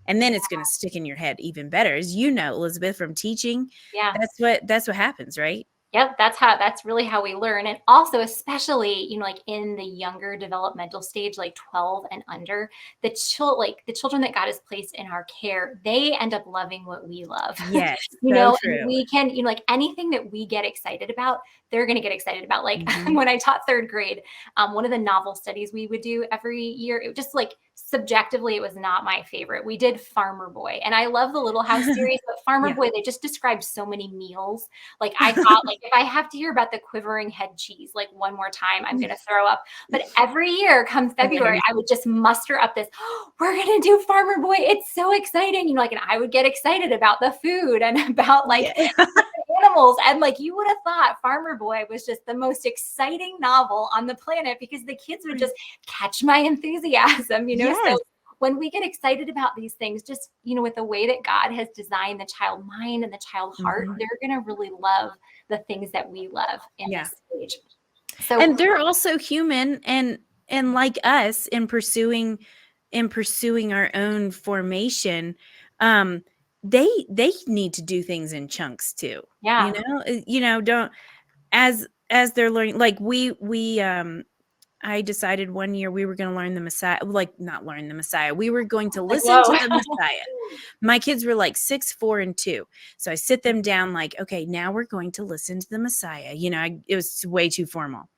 And then it's going to stick in your head even better. As you know, Elizabeth, from teaching, that's what happens, right? Yep, that's really how we learn. And also, especially, like in the younger developmental stage, like 12 and under, the children that God has placed in our care, they end up loving what we love. Yes. And we can, like anything that we get excited about, they're going to get excited about. Like when I taught 3rd grade, one of the novel studies we would do every year, it just like subjectively, it was not my favorite. We did Farmer Boy, and I love the Little House series, but Farmer Boy, they just described so many meals. Like I thought, like if I have to hear about the quivering head cheese, like one more time, I'm going to throw up. But every year come February, I would just muster up this, we're going to do Farmer Boy. It's so exciting. And I would get excited about the food and about animals. And you would have thought Farmer Boy was just the most exciting novel on the planet, because the kids would just catch my enthusiasm, So when we get excited about these things, just, with the way that God has designed the child mind and the child heart, they're going to really love the things that we love in this stage. So, and they're also human and like us in pursuing our own formation. They need to do things in chunks too. Don't, as they're learning, like I decided one year we were going to learn the Messiah, not learn the Messiah. We were going to listen to the Messiah. My kids were 6, 4, and 2. So I sit them down okay, now we're going to listen to the Messiah. It was way too formal.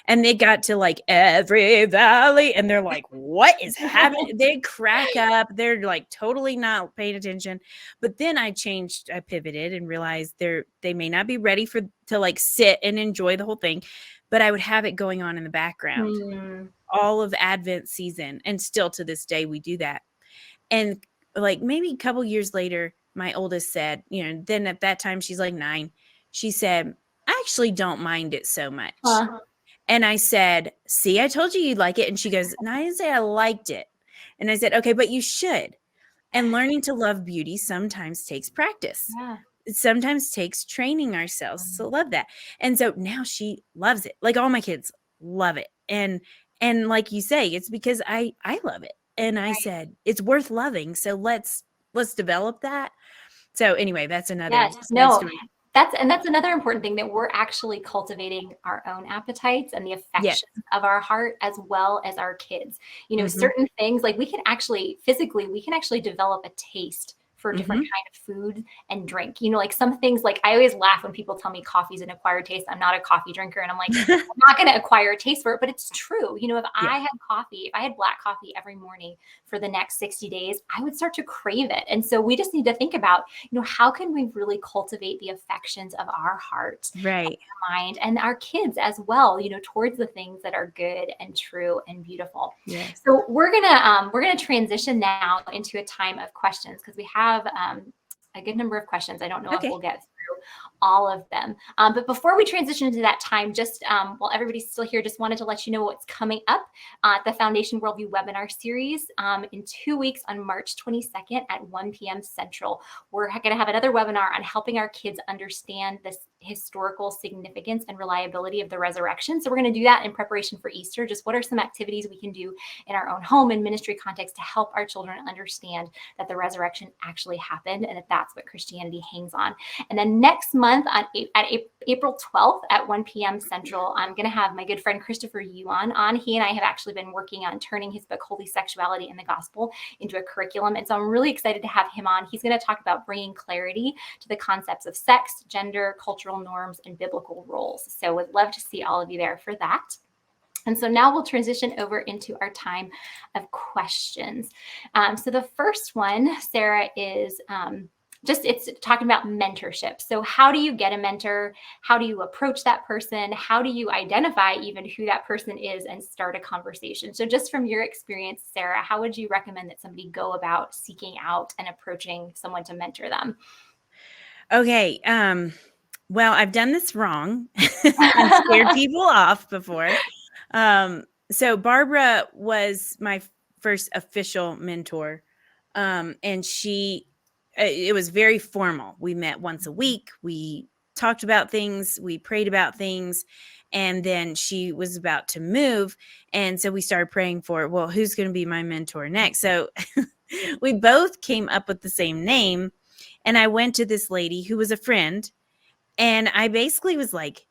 And they got to every valley, and they're like, what is happening? They crack up. They're totally not paying attention. But then I pivoted and realized they may not be ready to sit and enjoy the whole thing. But I would have it going on in the background all of Advent season. And still to this day, we do that. And maybe a couple years later, my oldest said, then at that time, she's 9. She said, I actually don't mind it so much. And I said, see, I told you you'd like it. And she goes, no, I didn't say I liked it. And I said, okay, but you should. And learning to love beauty sometimes takes practice. Yeah. It sometimes takes training ourselves to love that. And so now she loves it. All my kids love it. And like you say, it's because I love it. And I said, it's worth loving. So let's develop that. So anyway, that's another story. That's another important thing, that we're actually cultivating our own appetites and the affections of our heart, as well as our kids. Certain things, we can actually develop a taste for different kind of food and drink. Some things, I always laugh when people tell me coffee's an acquired taste. I'm not a coffee drinker, and I'm I'm not going to acquire a taste for it, but it's true. If I had black coffee every morning for the next 60 days, I would start to crave it. And so we just need to think about, how can we really cultivate the affections of our heart, right, and our mind, and our kids as well, towards the things that are good and true and beautiful. Yes. So we're gonna transition now into a time of questions, because we have a good number of questions. I don't know if we'll get through all of them. But before we transition into that time, just while everybody's still here, just wanted to let you know what's coming up at the Foundation Worldview webinar series in 2 weeks on March 22nd at 1 p.m. Central. We're going to have another webinar on helping our kids understand this historical significance and reliability of the resurrection. So we're going to do that in preparation for Easter. Just what are some activities we can do in our own home and ministry context to help our children understand that the resurrection actually happened and that that's what Christianity hangs on. And then next month at April 12th at 1 p.m. Central, I'm going to have my good friend Christopher Yuan on. He and I have actually been working on turning his book, Holy Sexuality and the Gospel, into a curriculum. And so I'm really excited to have him on. He's going to talk about bringing clarity to the concepts of sex, gender, cultural norms, and biblical roles. So would love to see all of you there for that. And so now we'll transition over into our time of questions. So the first one, Sarah, is it's talking about mentorship. So how do you get a mentor? How do you approach that person? How do you identify even who that person is and start a conversation? So just from your experience, Sarah, how would you recommend that somebody go about seeking out and approaching someone to mentor them? Okay. Well, I've done this wrong and scared people off before. So Barbara was my first official mentor. And it was very formal. We met once a week. We talked about things. We prayed about things. And then she was about to move. And so we started praying for, well, who's going to be my mentor next? So we both came up with the same name. And I went to this lady who was a friend. And I basically was like,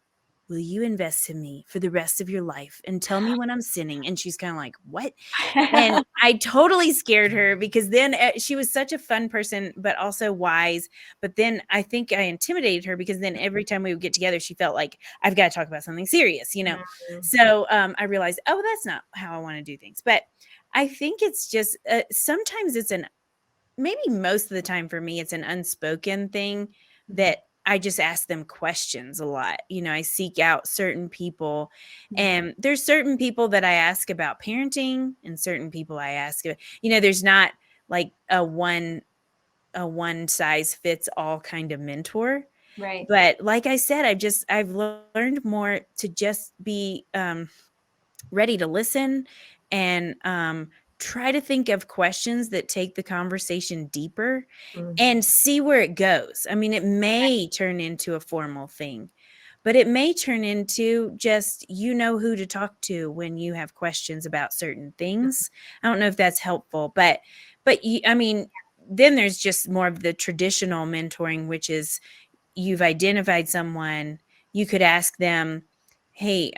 will you invest in me for the rest of your life and tell me when I'm sinning? And she's kind of like, what? And I totally scared her because then she was such a fun person, but also wise. But then I think I intimidated her because then every time we would get together, she felt like I've got to talk about something serious, you know? Mm-hmm. So I realized, oh, that's not how I want to do things. But I think it's just sometimes maybe most of the time for me, it's an unspoken thing that I just ask them questions a lot. You know, I seek out certain people, and there's certain people that I ask about parenting and certain people I ask, you know, there's not like a one size fits all kind of mentor. Right. But like I said, I've learned more to just be ready to listen and try to think of questions that take the conversation deeper and see where it goes. I mean, it may turn into a formal thing, but it may turn into just, you know, who to talk to when you have questions about certain things. I don't know if that's helpful, but I mean, then there's just more of the traditional mentoring, which is you've identified someone, you could ask them, hey,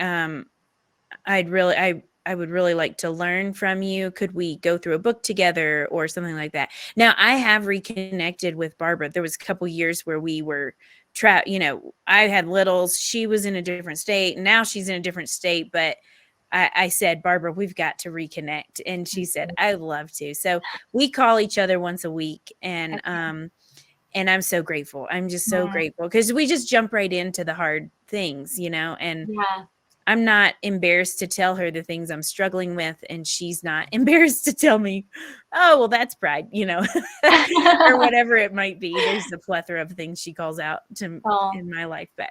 I would really like to learn from you. Could we go through a book together or something like that? Now, I have reconnected with Barbara. There was a couple years where we were you know, I had littles. She was in a different state. Now she's in a different state. But I said, Barbara, we've got to reconnect. And she said, I'd love to. So we call each other once a week. And I'm so grateful. I'm just so grateful because we just jump right into the hard things, you know, and I'm not embarrassed to tell her the things I'm struggling with, and she's not embarrassed to tell me, oh, well, that's pride, you know, or whatever it might be. There's a plethora of things she calls out in my life. But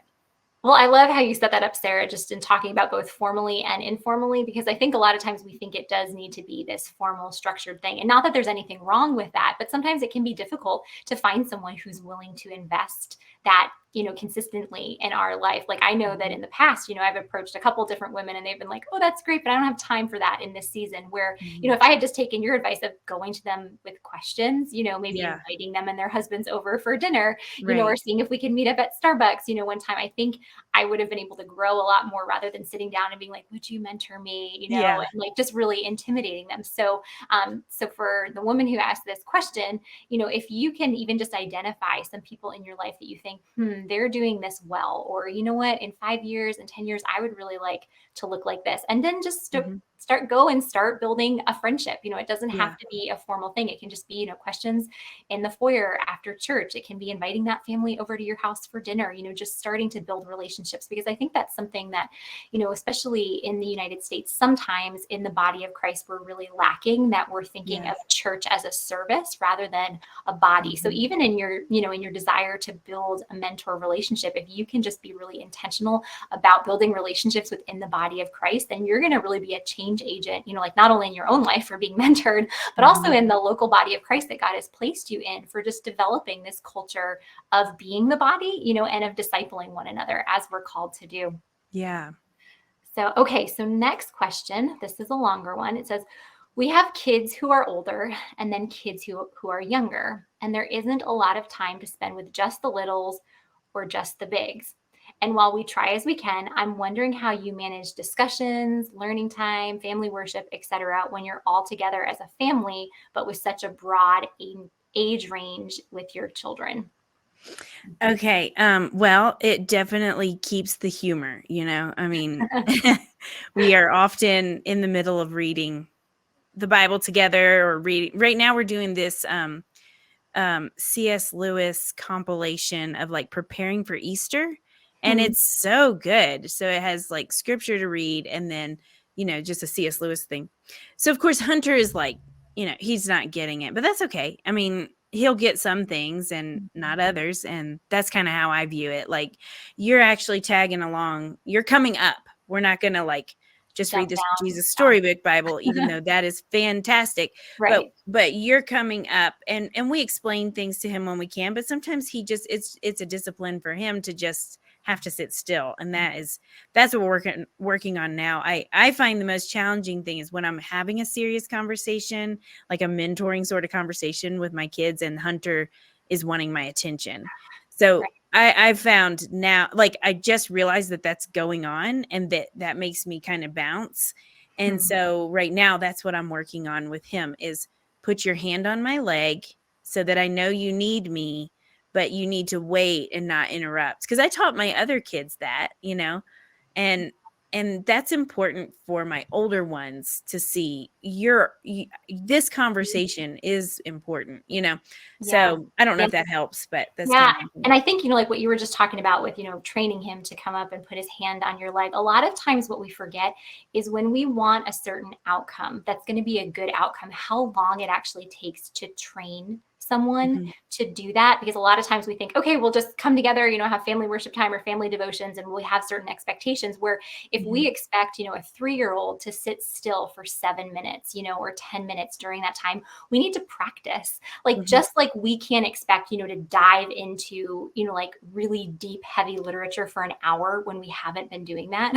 well, I love how you set that up, Sarah, just in talking about both formally and informally, because I think a lot of times we think it does need to be this formal, structured thing. And not that there's anything wrong with that, but sometimes it can be difficult to find someone who's willing to invest that, you know, consistently in our life. Like I know that in the past, you know, I've approached a couple different women and they've been like, oh, that's great, but I don't have time for that in this season where, you know, if I had just taken your advice of going to them with questions, you know, maybe inviting them and their husbands over for dinner, you know, or seeing if we can meet up at Starbucks, you know, one time, I think I would have been able to grow a lot more rather than sitting down and being like, would you mentor me? You know, and like just really intimidating them. So, so for the woman who asked this question, you know, if you can even just identify some people in your life that you think, they're doing this well, or you know what, in 5 years and 10 years, I would really like to look like this. And then just start building a friendship. You know, it doesn't have to be a formal thing. It can just be, you know, questions in the foyer after church. It can be inviting that family over to your house for dinner, you know, just starting to build relationships, because I think that's something that, you know, especially in the United States, sometimes in the body of Christ, we're really lacking, that we're thinking of church as a service rather than a body. So even in your, you know, in your desire to build a mentor relationship, if you can just be really intentional about building relationships within the body of Christ, then you're going to really be a change agent, like not only in your own life for being mentored, but also in the local body of Christ that God has placed you in, for just developing this culture of being the body, and of discipling one another as we're called to do. Yeah. So, okay. So next question, this is a longer one. It says, we have kids who are older and then kids who are younger, and there isn't a lot of time to spend with just the littles or just the bigs. And while we try as we can, I'm wondering how you manage discussions, learning time, family worship, etc., when you're all together as a family, but with such a broad age range with your children. Okay. Well, it definitely keeps the humor, I mean, we are often in the middle of reading the Bible together, or reading. Right now we're doing this C.S. Lewis compilation of like preparing for Easter, and it's so good. So it has like scripture to read, and then just a C.S. Lewis thing. So of course Hunter is like, he's not getting it, but that's okay. I mean, he'll get some things and not others, and that's kind of how I view it. Like, you're actually tagging along, you're coming up. We're not gonna like just read this Jesus Storybook Bible, even though that is fantastic. Right. But you're coming up, and we explain things to him when we can, but sometimes he just, it's a discipline for him to just have to sit still. And that's what we're working on now. I find the most challenging thing is when I'm having a serious conversation, like a mentoring sort of conversation with my kids, and Hunter is wanting my attention. So right. I've found now, like, I just realized that that's going on, and that makes me kind of bounce. And so right now, that's what I'm working on with him, is put your hand on my leg so that I know you need me, but you need to wait and not interrupt. Because I taught my other kids that, and that's important for my older ones to see. This conversation is important, So I don't know if that helps, but that's kind of. And I think, like what you were just talking about with, training him to come up and put his hand on your leg. A lot of times what we forget is when we want a certain outcome that's going to be a good outcome, how long it actually takes to train someone to do that. Because a lot of times we think, okay, we'll just come together, have family worship time or family devotions, and we have certain expectations, where if we expect, a 3-year-old to sit still for 7 minutes, or 10 minutes during that time, we need to practice. Like, just like we can't expect, to dive into, like really deep, heavy literature for an hour when we haven't been doing that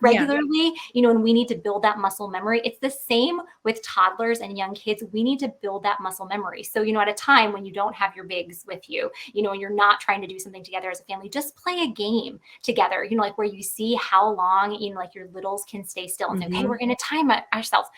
regularly, and we need to build that muscle memory. It's the same with toddlers and young kids. We need to build that muscle memory. So, at a time when you don't have your bigs with you, and you're not trying to do something together as a family, just play a game together, like where you see how long, like your littles can stay still and say, okay, we're going to time ourselves.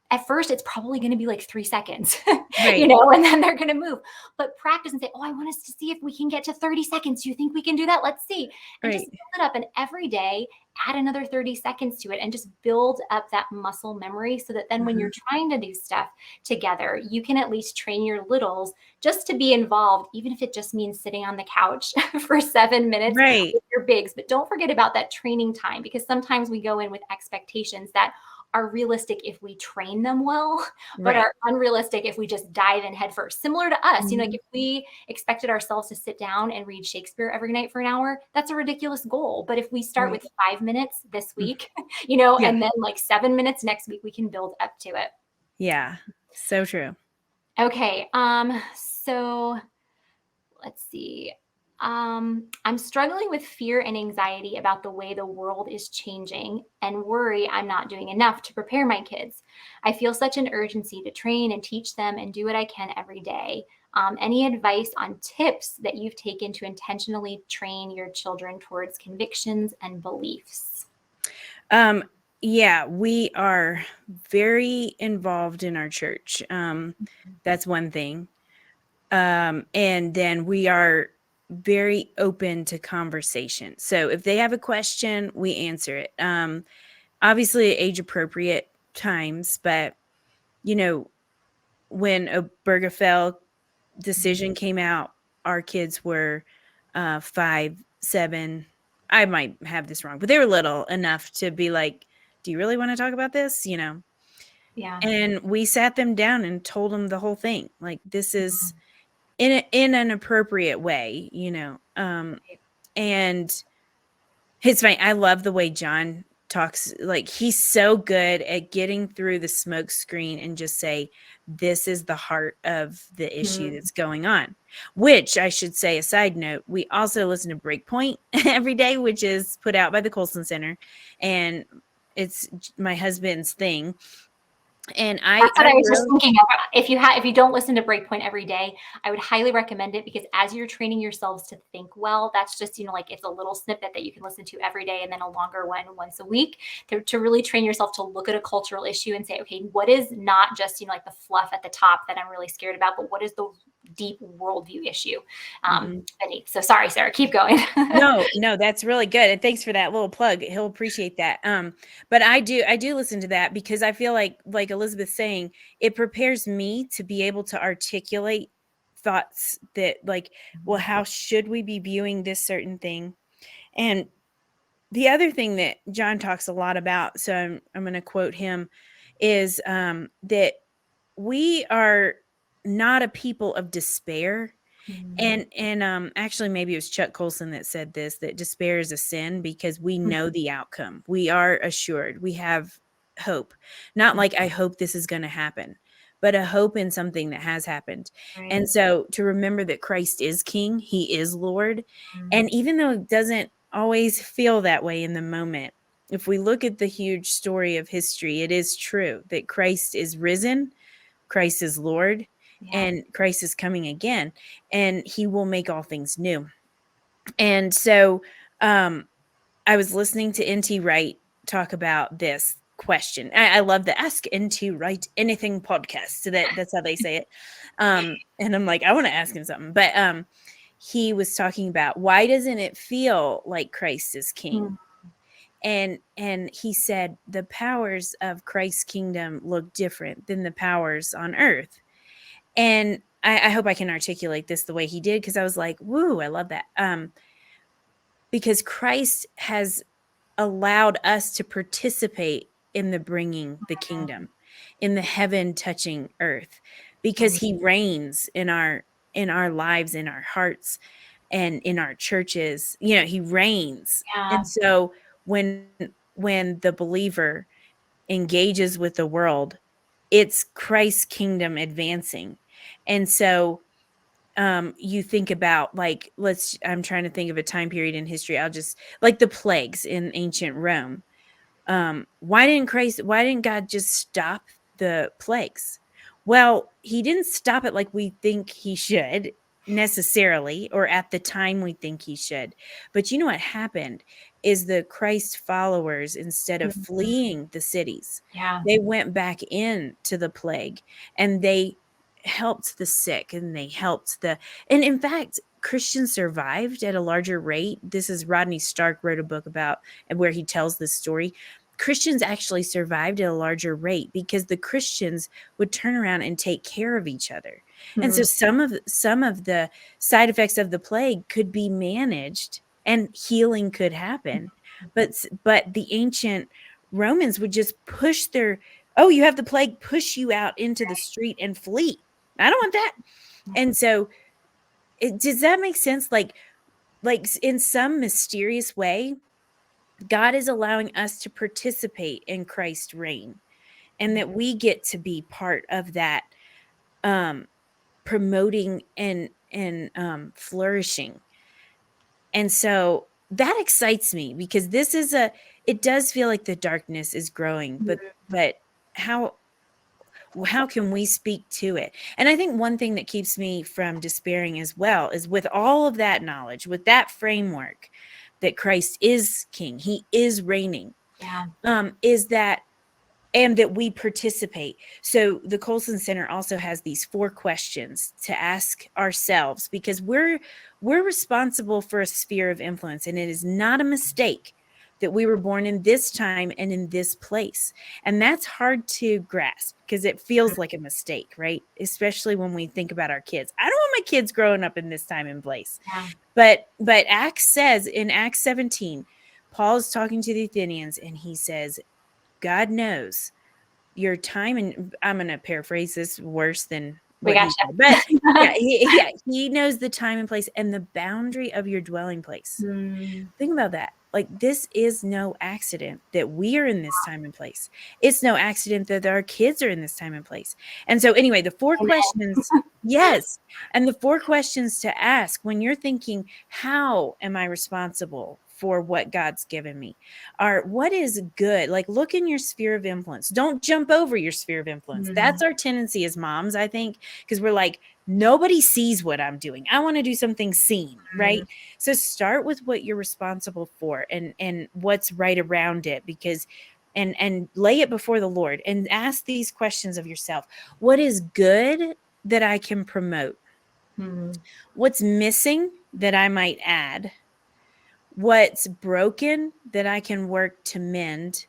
At first, it's probably going to be like 3 seconds, right. And then they're going to move. But practice and say, oh, I want us to see if we can get to 30 seconds. Do you think we can do that? Let's see. And just build it up. And every day, add another 30 seconds to it, and just build up that muscle memory, so that then when you're trying to do stuff together, you can at least train your littles just to be involved, even if it just means sitting on the couch for 7 minutes with your bigs. But don't forget about that training time, because sometimes we go in with expectations that are realistic if we train them well, but are unrealistic if we just dive in head first. Similar to us, like if we expected ourselves to sit down and read Shakespeare every night for an hour, that's a ridiculous goal. But if we start with 5 minutes this week, and then like 7 minutes next week, we can build up to it. Yeah, so true. Okay, so let's see. I'm struggling with fear and anxiety about the way the world is changing, and worry I'm not doing enough to prepare my kids. I feel such an urgency to train and teach them and do what I can every day. Any advice on tips that you've taken to intentionally train your children towards convictions and beliefs? Yeah, we are very involved in our church. That's one thing. And then we are very open to conversation. So if they have a question, we answer it. Obviously age appropriate times, but when Obergefell decision came out, our kids were 5, 7. I might have this wrong, but they were little enough to be like, do you really want to talk about this? Yeah. And we sat them down and told them the whole thing. Like, this is, in an appropriate way, and it's fine. I love the way John talks. Like, he's so good at getting through the smoke screen and just say, this is the heart of the issue that's going on, which I should say, a side note, we also listen to Breakpoint every day, which is put out by the Colson Center, and it's my husband's thing. And that's what I was just thinking of. If you don't listen to Breakpoint every day, I would highly recommend it, because as you're training yourselves to think well, that's just, like, it's a little snippet that you can listen to every day, and then a longer one once a week, to really train yourself to look at a cultural issue and say, okay, what is not just, like the fluff at the top that I'm really scared about, but what is the deep worldview issue beneath. So sorry, Sarah, keep going. No, that's really good. And thanks for that little plug. He'll appreciate that. But I do listen to that, because I feel like Elizabeth's saying, it prepares me to be able to articulate thoughts that, like, well, how should we be viewing this certain thing? And the other thing that John talks a lot about, so I'm going to quote him, is that we are not a people of despair. And actually, maybe it was Chuck Colson that said this, that despair is a sin, because we know the outcome. We are assured. We have hope. Not like, I hope this is going to happen, but a hope in something that has happened. Right. And so to remember that Christ is King, he is Lord. And even though it doesn't always feel that way in the moment, if we look at the huge story of history, it is true that Christ is risen, Christ is Lord, and Christ is coming again, and he will make all things new. And so I was listening to N.T. Wright talk about this question. I love the Ask N.T. Wright Anything podcast. So that's how they say it. And I'm like, I want to ask him something. But he was talking about, why doesn't it feel like Christ is King? And he said, the powers of Christ's kingdom look different than the powers on earth. And I hope I can articulate this the way he did, because I was like, woo, I love that. Because Christ has allowed us to participate in the bringing the kingdom, in the heaven touching earth, because he reigns in our lives, in our hearts, and in our churches. He reigns. And so when the believer engages with the world, it's Christ's kingdom advancing. And so you think about, like, I'm trying to think of a time period in history. I'll just, like, the plagues in ancient Rome. Why didn't God just stop the plagues? Well, he didn't stop it like we think he should necessarily, or at the time we think he should. But you know what happened is the Christ followers, instead of fleeing the cities, they went back into the plague, and they helped the sick, and they helped and in fact, Christians survived at a larger rate. This is Rodney Stark wrote a book about, and where he tells this story. Christians actually survived at a larger rate because the Christians would turn around and take care of each other. And so some of the side effects of the plague could be managed and healing could happen. But the ancient Romans would just push you have the plague, push you out into the street and flee. I don't want that. And so does that make sense? Like in some mysterious way, God is allowing us to participate in Christ's reign, and that we get to be part of that, promoting and flourishing. And so that excites me, because it does feel like the darkness is growing, but how can we speak to it? And I think one thing that keeps me from despairing as well is, with all of that knowledge, with that framework that Christ is King, he is reigning, is that, and that we participate. So the Colson Center also has these 4 questions to ask ourselves, because we're responsible for a sphere of influence, and it is not a mistake that we were born in this time and in this place. And that's hard to grasp, because it feels like a mistake, right? Especially when we think about our kids. I don't want my kids growing up in this time and place. But Acts says, in Acts 17, Paul is talking to the Athenians, and he says, God knows your time, and I'm going to paraphrase this worse than We what he gotcha. said. But he knows the time and place and the boundary of your dwelling place. Think about that. Like, this is no accident that we are in this time and place. It's no accident that our kids are in this time and place. And so anyway, the 4 questions, yes. And the 4 questions to ask when you're thinking, how am I responsible for what God's given me? Are, what is good? Like, look in your sphere of influence. Don't jump over your sphere of influence. That's our tendency as moms, I think, because we're like, nobody sees what I'm doing. I want to do something seen, right? So start with what you're responsible for and what's right around it, because and lay it before the Lord and ask these questions of yourself. What is good that I can promote? What's missing that I might add? What's broken that I can work to mend?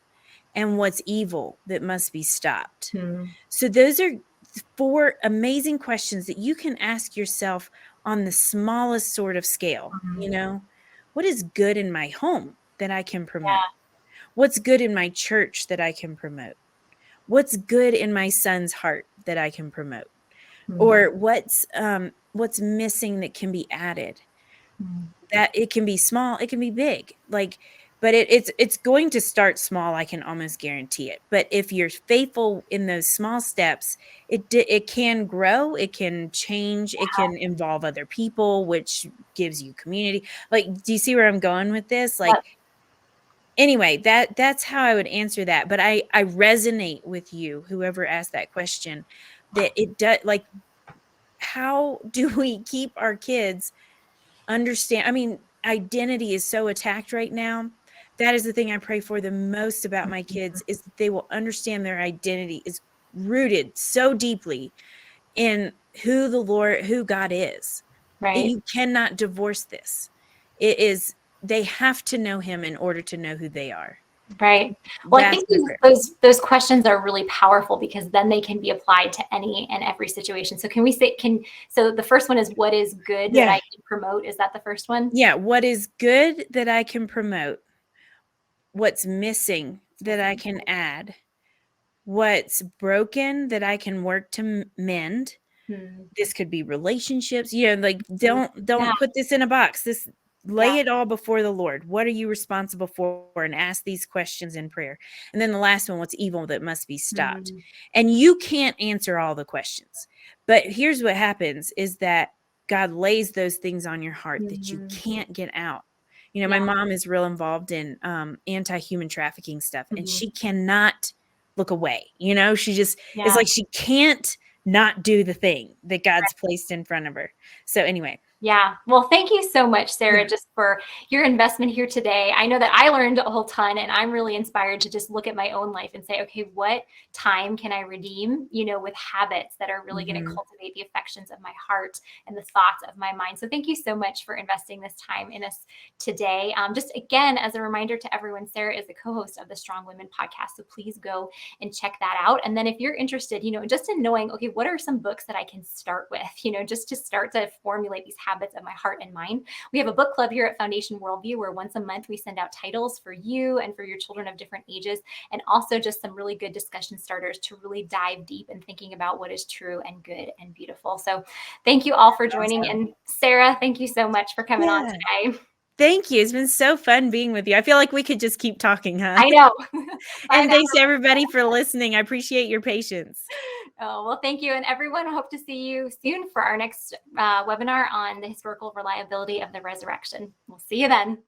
And what's evil that must be stopped? So those are 4 amazing questions that you can ask yourself on the smallest sort of scale. You know, what is good in my home that I can promote? What's good in my church that I can promote? What's good in my son's heart that I can promote? Or what's missing that can be added? That it can be small, it can be big, like, but it's going to start small. I can almost guarantee it. But if you're faithful in those small steps, it can grow, it can change, it can involve other people, which gives you community. Like, do you see where I'm going with this? Like, anyway, that's how I would answer that. But I resonate with you, whoever asked that question, that it does, like, how do we keep our kids understand? I mean, identity is so attacked right now. That is the thing I pray for the most about my kids, is that they will understand their identity is rooted so deeply in who God is. That you cannot divorce this. It is, they have to know him in order to know who they are. Right. Well, I think those questions are really powerful, because then they can be applied to any and every situation. So can we say, so the first one is, what is good that I can promote? Is that the first one? Yeah. What is good that I can promote? What's missing that I can add? What's broken that I can work to mend? This could be relationships. You know, like, don't put this in a box. Lay it all before the Lord. What are you responsible for? And ask these questions in prayer. And then the last one, what's evil that must be stopped? And you can't answer all the questions. But here's what happens, is that God lays those things on your heart that you can't get out. You know, my mom is real involved in anti-human trafficking stuff, and she cannot look away. You know, she just is like, she can't not do the thing that God's placed in front of her. So anyway. Yeah. Well, thank you so much, Sarah, just for your investment here today. I know that I learned a whole ton, and I'm really inspired to just look at my own life and say, okay, what time can I redeem, you know, with habits that are really going to cultivate the affections of my heart and the thoughts of my mind. So thank you so much for investing this time in us today. Just again, as a reminder to everyone, Sarah is the co-host of the Strong Women podcast. So please go and check that out. And then if you're interested, you know, just in knowing, okay, what are some books that I can start with, you know, just to start to formulate these habits of my heart and mind. We have a book club here at Foundation Worldview, where once a month we send out titles for you and for your children of different ages, and also just some really good discussion starters to really dive deep in thinking about what is true and good and beautiful. So thank you all for joining. And Sarah, thank you so much for coming on today. Thank you. It's been so fun being with you. I feel like we could just keep talking, huh? I know. And thanks to everybody for listening. I appreciate your patience. Oh, well, thank you. And everyone, I hope to see you soon for our next webinar on the historical reliability of the resurrection. We'll see you then.